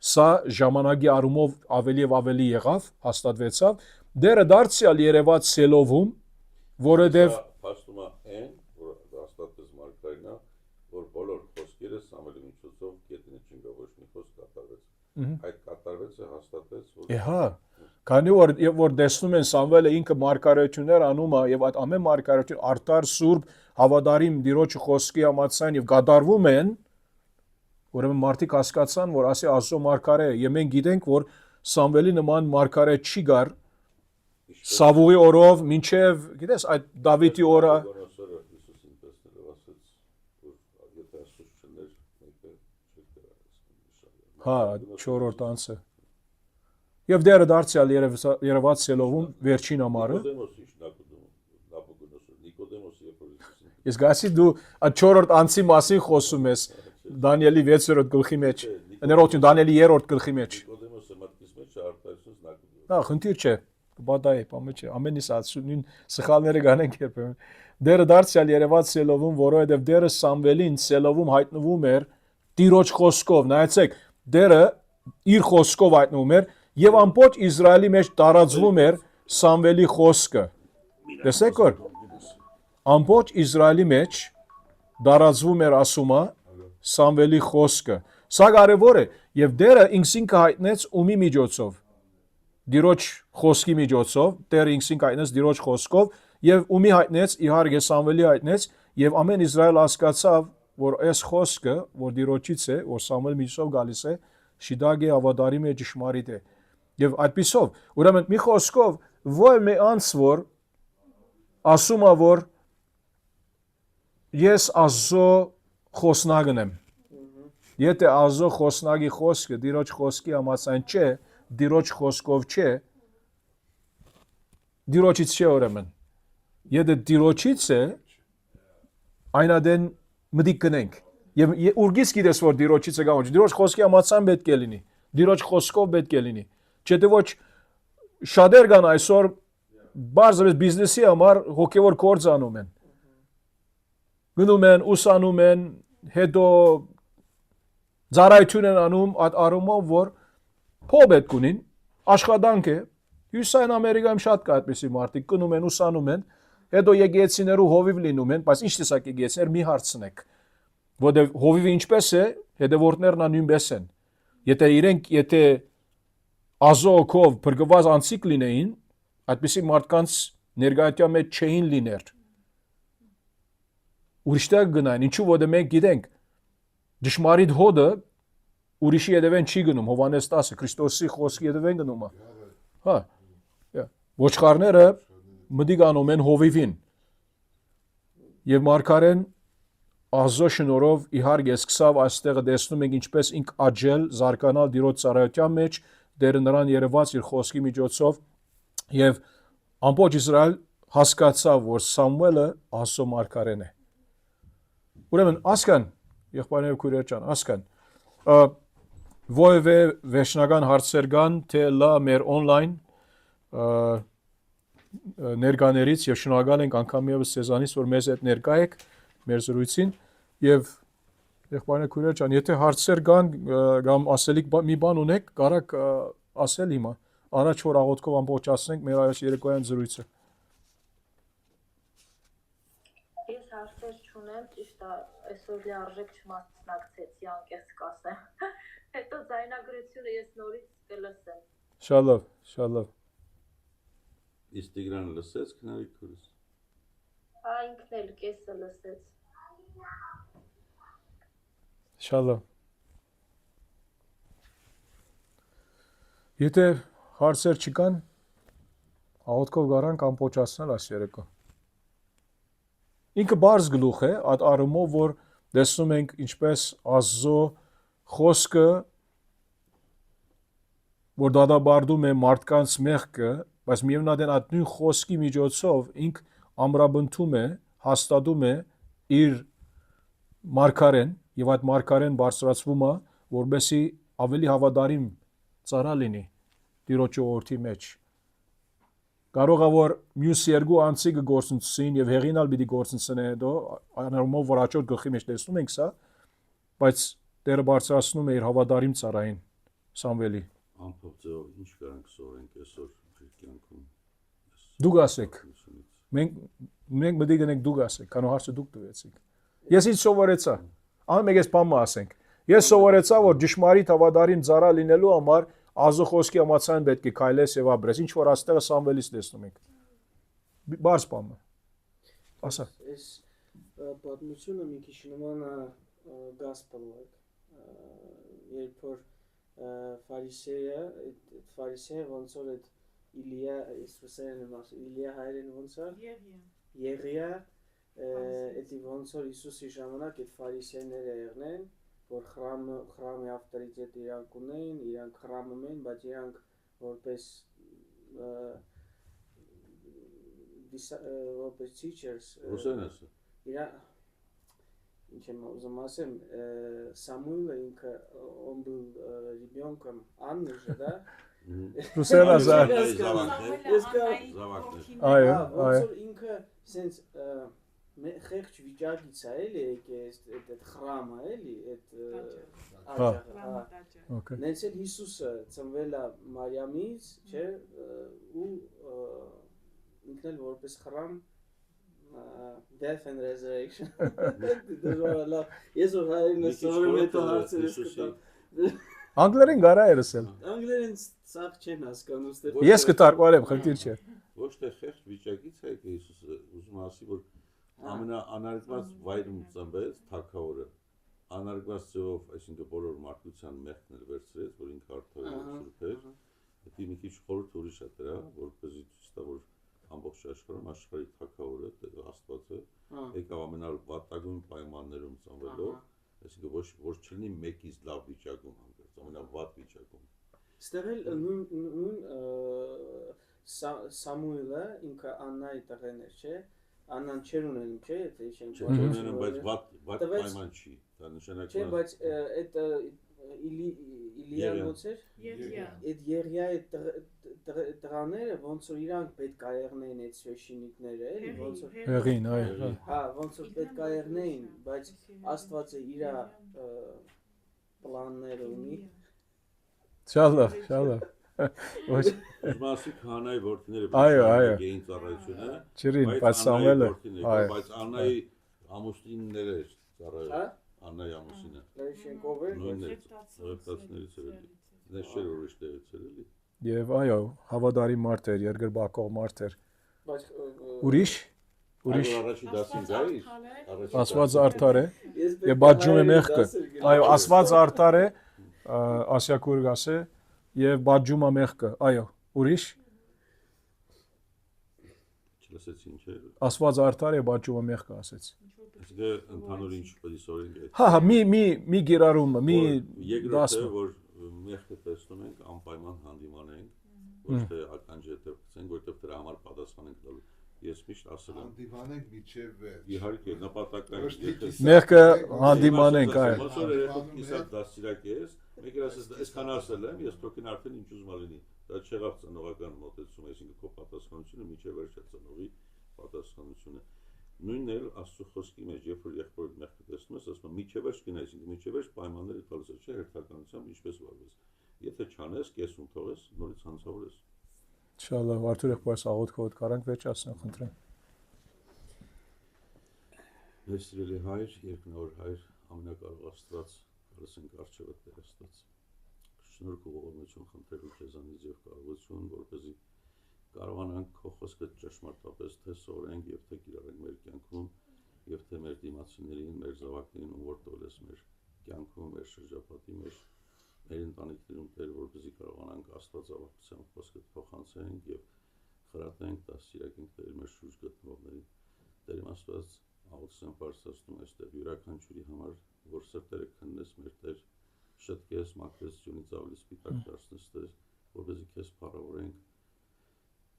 սա ժամանակի առումով ավելի եւ ավելի եղավ, հաստատվեցավ։ Դերը դարձյալ երևաց Սելովում, որովհետեւ Փաստում է այն, որ հաստատվեց մարգարենա, որ բոլոր խոսքերը Սամվելի միջոցով գետնի չնգա ոչ մի խոսք կատարվեց։ Այդ կատարվեց է հաստատվեց, որ Հա, քանի որ տեսնում են Սամվելը ինքը մարգարեություններ անում է եւ այդ ամեն մարգարեություն արդար սուրբ հավատարիմ Տիրոջ խոսքի համաձայն եւ գադարվում են, ուրեմն մարդիկ հասկացան, որ ասի Աստծո մարգարե է, եւ մենք գիտենք, որ Սամվելի նման մարգարե չի գար Սավուի օրով մինչև, գիտես, այդ Դավիթի օրը Գոնոսորը Հիսուսին տեսնելով ասաց, որ եթե Աստծո չներ, մեկը չէր կարա։ հա, 4-րդ անցը։ Եւ դերը դարձյալ երևաց Սելովում վերջին ամառը։ Նիկոդեմոսը երբ որ Հիսուսին Ես գասի դու այդ 4-րդ անցի մասին խոսում ես Դանիելի 6-րդ գլխի մեջ, ներողություն Դանիելի 3-րդ գլխի մեջ։ Նիկոդեմոսը մտքից մեջ արտահայտությունս նակուդում։ Հա, խնդիր չէ։ Կբադայի, բամը չէ։ Ամեն ինչ ասում սխալները կանենք երբեմն։ Դերը դարձյալ երևաց Սելովում, որովհետև դերը Սամվելին Սելովում հայտնվում էր Տիրոջ խոսքով։ Նայեցեք, դերը իր խոսքով հայտնվում էր եւ ամբողջ Իսրայելի մեջ տարածվում էր Սամվելի խոսքը։ Տեսեք որ ամբողջ Իսրայելի մեջ տարածվում էր ասումա Սամվելի խոսքը։ Սա կարևոր է եւ դերը ինքսինքը հայտնեց ումի միջոցով։ Տիրոջ խոսքի միջոցով, Տերը ինքսինքը հայտնեց Տիրոջ խոսքով եւ ումի հայտնեց, իհարկե Սամվելի հայտնեց եւ ամեն Իսրայել հասկացավ, որ այս խոսքը, որ Տիրոջից է, որ Սամվել միջոցով գալիս է, շիդագ է, ավատարիմ է, ճշմարիտ է։ Եվ այդպիսով, ուրեմն մի խոսքով ոչ մի անց որ ասում է որ ես Աստծո խոսնագն եմ։ Եթե Աստծո խոսնագի խոսքը Տիրոջ խոսքի համաձայն չէ, Տիրոջ խոսքով չէ, Տիրոջից չէ ուրեմն։ Եթե Տիրոջից է, այնադեն մտիկ կնենք։ Եվ ուրգից գիտես որ Տիրոջից է գամոջ, Տիրոջ խոսքի համաձայն պետք է լինի, Տիրոջ խոսքով պետք է լինի։ Չէ թե ոչ շատեր կան այսօր բարձրապես բիզնեսի համար հոգևոր գործ անում են։ Գնում են, ուսանում են, հետո ծառայություն են անում այդ առումով, որ փող պետք ունին, աշխատանք է։ Հյուսային Ամերիկայում շատ կա այդպիսի մարդիկ, գնում են, ուսանում են, հետո եկեղեցիներու հովիվ լինում են, բայց ինչ տեսակ եկեղեցիներ մի հարցնեք։ Որտեղ հովիվը ինչպես է, հետևորդներն նույնպես են։ Եթե ազոքով բրգված անցիկ լինեին, այդպիսի մարդկանց ներկայության մեջ չէին լիներ։ Ուրիշտեղ գնային, ինչու որտեղ մենք գիտենք, ճշմարիտ հոդը ուրիշի հետևեն չի գնում, Հովհաննես 10 Քրիստոսի խոսքի հետևեն գնում է։ Հա։ Ոչխարները մտիկ անում են հովիվին։ Եվ մարգարեն Աստծո շնորհով իհարկե սկսավ այստեղը տեսնում ենք ինչպես ինք աճել, զարգանալ Տիրոջ ծառայության մեջ, Տերը նրան երևաց իր խոսքի միջոցով եւ ամբողջ Իսրայել հասկացավ, որ Սամուելը Աստծո մարգարեն է։ Ուրեմն ասկան, եղբայրներ քույրեր ջան, ասկան։ Որևէ վերջնական հարցեր կան, թե լա մեր on-line ներկաներից եւ շնորհակալ ենք անգամ եւս ցեզանից, որ մեզ հետ ներկա եք մեր զրույցին եւ եղբայրներ քույրեր ջան, եթե հարցեր կան կամ ասելիք մի բան ունեք, կարաք ասել հիմա, առաջ որ աղոթքով ամբողջացնենք մեր այս երեկոյան զրույցը։ Ես հարցեր չունեմ, ճիշտ է, այսօր լիարժեք չմասնակցեցի, անկեղծ կասեմ։ Հետո ձայնագրությունը ես նորից կլսեմ։ Շատ լավ, շատ լավ։ Իսկ Տիգրանը լսեց քնարի քուրս։ Հա, ինքն էլ կեսը լսեց։ Շատ լավ։ Եթե հարցեր չկան, աղոթքով գարանք ամբողջացնել այս երեկո։ Ինքը բարձ գլուխ է, այդ առումով, որ տեսնում ենք ինչպես Աստծո խոսքը, որ դադարում է մարդկանց մեղքը, բայց միևնույն այդ նույն խոսքի միջոցով ինք ամրապնդում է, հաստատում է իր մարգարեն եւ այդ մարգարեն բարձրացվում է, որբեսի ավելի հավատարիմ ծառա լինի Տիրոջ օրհնի մեջ։ Կարող է որ մյուս երկու անձիկը գործընծին եւ հեղինալ պիտի գործընծեն հետո անորմով որ աճոտ գլխի մեջ տեսնում ենք սա, բայց Տերը բարձրացնում է իր հավատարիմ ծառային Սամվելի։ Ամփոփ ձեւով ինչ կարանք սովորենք այսօր կյանքում։ Դուք ասեք։ Մենք մտի գնենք դուք ասեք, քան հարցը դուք տվեցիք։ Ես ինչ սովորեցա։ Ահա մեկ էս բանը ասենք։ Ես սովորեցա որ ճշմարիտ հավատարիմ ծառա լինելու համար Աստծո խոսքի համաձայն պետք է քայլես եւ ապրես, ինչ որ աստեղը Սամվելից տեսնում ենք։ Բարձ բանը։ Ասա։ Այս պատմությունը մի քիչ նման է gospel-ը, երբ որ ֆարիսեը ոնց որ այդ Իլիա, Իսուսեն մասը, Իլիա հայրեն ոնց է։ Եղիա, էդի ոնց որ Իսուսի ժամանակ այդ ֆարիսեները եղնեն, որ խրամի ավտորիտետ իրանք ունեն, իրանք խրամում են, բայց իրանք որպես teachers Ռուսենեսը։ Ինչ եմ ուզում ասեմ, Սամուելը ինքը он был ребенком Анны же, да? Ռուսենա զա։ Այո, այո։ Ինքը sense խեղճ վիճակից է էլի եկել այդ խրամը էլի այդ Հա։ Okay։ Նենց էլ Հիսուսը ծնվել է Մարիամից, չէ, ու ինքն էլ որպես խրամ death and resurrection։ Ես որ հայերն սովորում հետո հարցերս կտամ։ Անգլերեն գարա է լսել։ Անգլերեն սաղ չեն հասկանում ստեղ։ Ես կտարկվարեմ, խնդիր չէ։ Ոչ թե խեղճ վիճակից է եկել Հիսուսը, ուզում ասի որ ամենաանարգված վայրում ծնվեց թագավորը։ Անարգված ձևով, այսինքն բոլոր մարդկության մեղքն էլ վերցրեց, որ ինքը արդար էր սուրբ էր։ Դա մի քիչ խորհուրդ ուրիշ է դրա, որպեսզի ցույց տա, որ ամբողջ աշխարհում աշխարհի թագավորը Աստվածը եկավ ամենավատագույն պայմաններում ծնվելով, այսինքն ոչ չլինի մեկից լավ վիճակում հանգած, ամենավատ վիճակում։ Ստեղ էլ նույն Սամուելը ինքը Աննայի տղեն էր, չէ։ Աննան չեր ունենում, չէ, եթե չենք ունենում, բայց վատ պայման չի, դա նշանակում չէ, բայց այդ Իլիան ոնց էր։ Այդ Եղիայի տղաները ոնց որ իրանք պետք է եղնեին այդ священникները, էլի, ոնց որ Հեղին, այո։ հա, ոնց որ պետք է եղնեին, բայց Աստվածը իր պլանները ունի։ Շատ լավ, շատ լավ։ Ոչ, Մասի քանայի որդիները գեին ծառայությունը, չրին, բայց Սամվելը, այո։ բայց Աննայի ամուսինները ծառայել, Աննայի ամուսինը։ Լեշենկով էր, Նույններից էր, դες չէր ուրիշ տեղից էր էլի։ Եվ այո, հավատարիմ մարդ էր, երկրպագող մարդ էր։ բայց Ուրիշ Առաջի դասին գայի։ Աստված արդար է եւ բաժում է մեղքը։ Այո, Աստված արդար է, Ասիակուր գասե եւ բաժում է մեղքը։ Այո, ուրիշ Չլսեցի ինչ էր։ Աստված արդար է, բաժում է մեղքը ասեց։ Այսինքն ընդհանուր ինչ պետք է սովորենք։ Հա, մի գերարումը, մի երկրորդը որ մեղքը տեսնում ենք անպայման հանդիմանենք, ոչ թե ականջ հետևենք, որտեղ դրա համար պատասխան ենք տալու։ Ես միշտ ասել եմ հանդիմանենք միջև վերջ։ Իհարկե նպատակային մեղքը հանդիմանենք, այո։ Ոնց որ երեք իսա դասիրակ ես, մեկ էլ ասես այսքան ասել եմ, ես թոքին արդեն ինչ ուզում լինի։ Դա չեղավ ծնողական մոտեցում, այսինքն քո պատասխանությունը միջև վերջ է ծնողի պատասխանությունը։ Նույնն էլ Աստծո խոսքի մեջ, երբ որ եղբորը մեղքը տեսնում ես, ասում եմ միջև վերջ գնա, այսինքն միջև վերջ պայմանները տալիս է, չէ, հերթականությամբ ինչպես վարվես։ Եթե չանես, կեսում թողես, նորից հանցավորես։ Շալլահ, Արթուր եղբայրս աղոթքով կարանք վերջ ասնեմ, խնդրեմ։ Մեր սիրելի Հայր, երկնավոր Հայր, ամենակարող Աստված, գալիս ենք առջևդ Տեր Աստված։ Շնորհք ու ողորմություն խնդրելու քեզանից եւ կարողություն, որպեսզի կարողանանք քո խոսքը ճշմարտապես թե սովորենք եւ թե կիրառենք մեր կյանքում եւ թե մեր դիմացիներին, մեր զավակներին, ում որ տվել ես մեր կյանքում, մեր շրջապատի մեջ, մեր ընտանիքներում Տեր, որպեսզի կարողանանք Աստվածավախության խոսքը փոխանցենք եւ խրատենք, դաստիարակենք Տեր մեր շուրջ գտնվողներին։ Տեր իմ Աստված, աղոթսեմ բարձրացնում այստեղ յուրաքանչյուրի համար, որ սրտերը քննես մեր Տեր, շտկես, մաքրես ջունից ավելի սպիտակ դարձնես Տեր, որպեսզի քեզ փառավորենք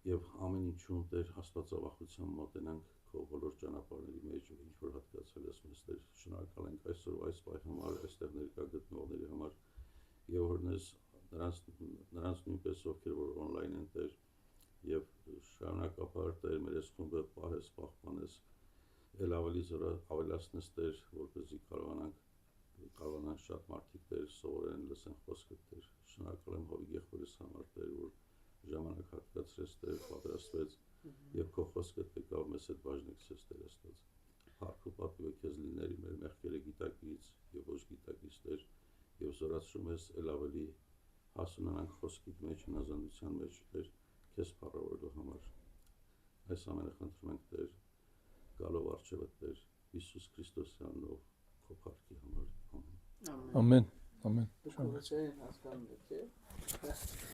եւ ամեն ինչում Տեր Աստվածավախության մոտենանք քո բոլոր ճանապարհների մեջ ու ինչ որ հատկացել ես մեզ Տեր, շնորհակալ ենք այսօր այս պահի համար, այստեղ ներկա գտնվողների համար եւ օրնես նրանց նույնպես ովքեր որ on-line են Տեր եւ շարունակապար Տեր մեր այս խումբը պահես, պահպանես, ել ավելի ավելացնես Տեր, որպեսզի կարողանան շատ մարդիկ Տեր սովորեն, լսեն խոսքը Տեր, շնորհակալ եմ Հովիկ եղբորս համար Տեր, որ ժամանակ հատկացրեց Տեր, պատրաստվեց եւ քո խոսքը եկավ մեզ հետ բաժնեցրեց Տեր Աստված։ Փառք ու պատիվ քեզ լիների մեր մեղքերը գիտակից եւ ոչ գիտակից Տեր եւ զորացրում ես ել ավելի հասունանանք խոսքիդ մեջ, հնազանդության մեջ Տեր, քեզ փառավորելու համար։ Այս ամենը խնդրում ենք Տեր, գալով առջևդ Տեր, Հիսուս Քրիստոսի անունով քո փառքի համար։ Ամեն։ Ամեն։ Ամեն։ Դուք ուրիշ են հասկանում եք, չէ՞։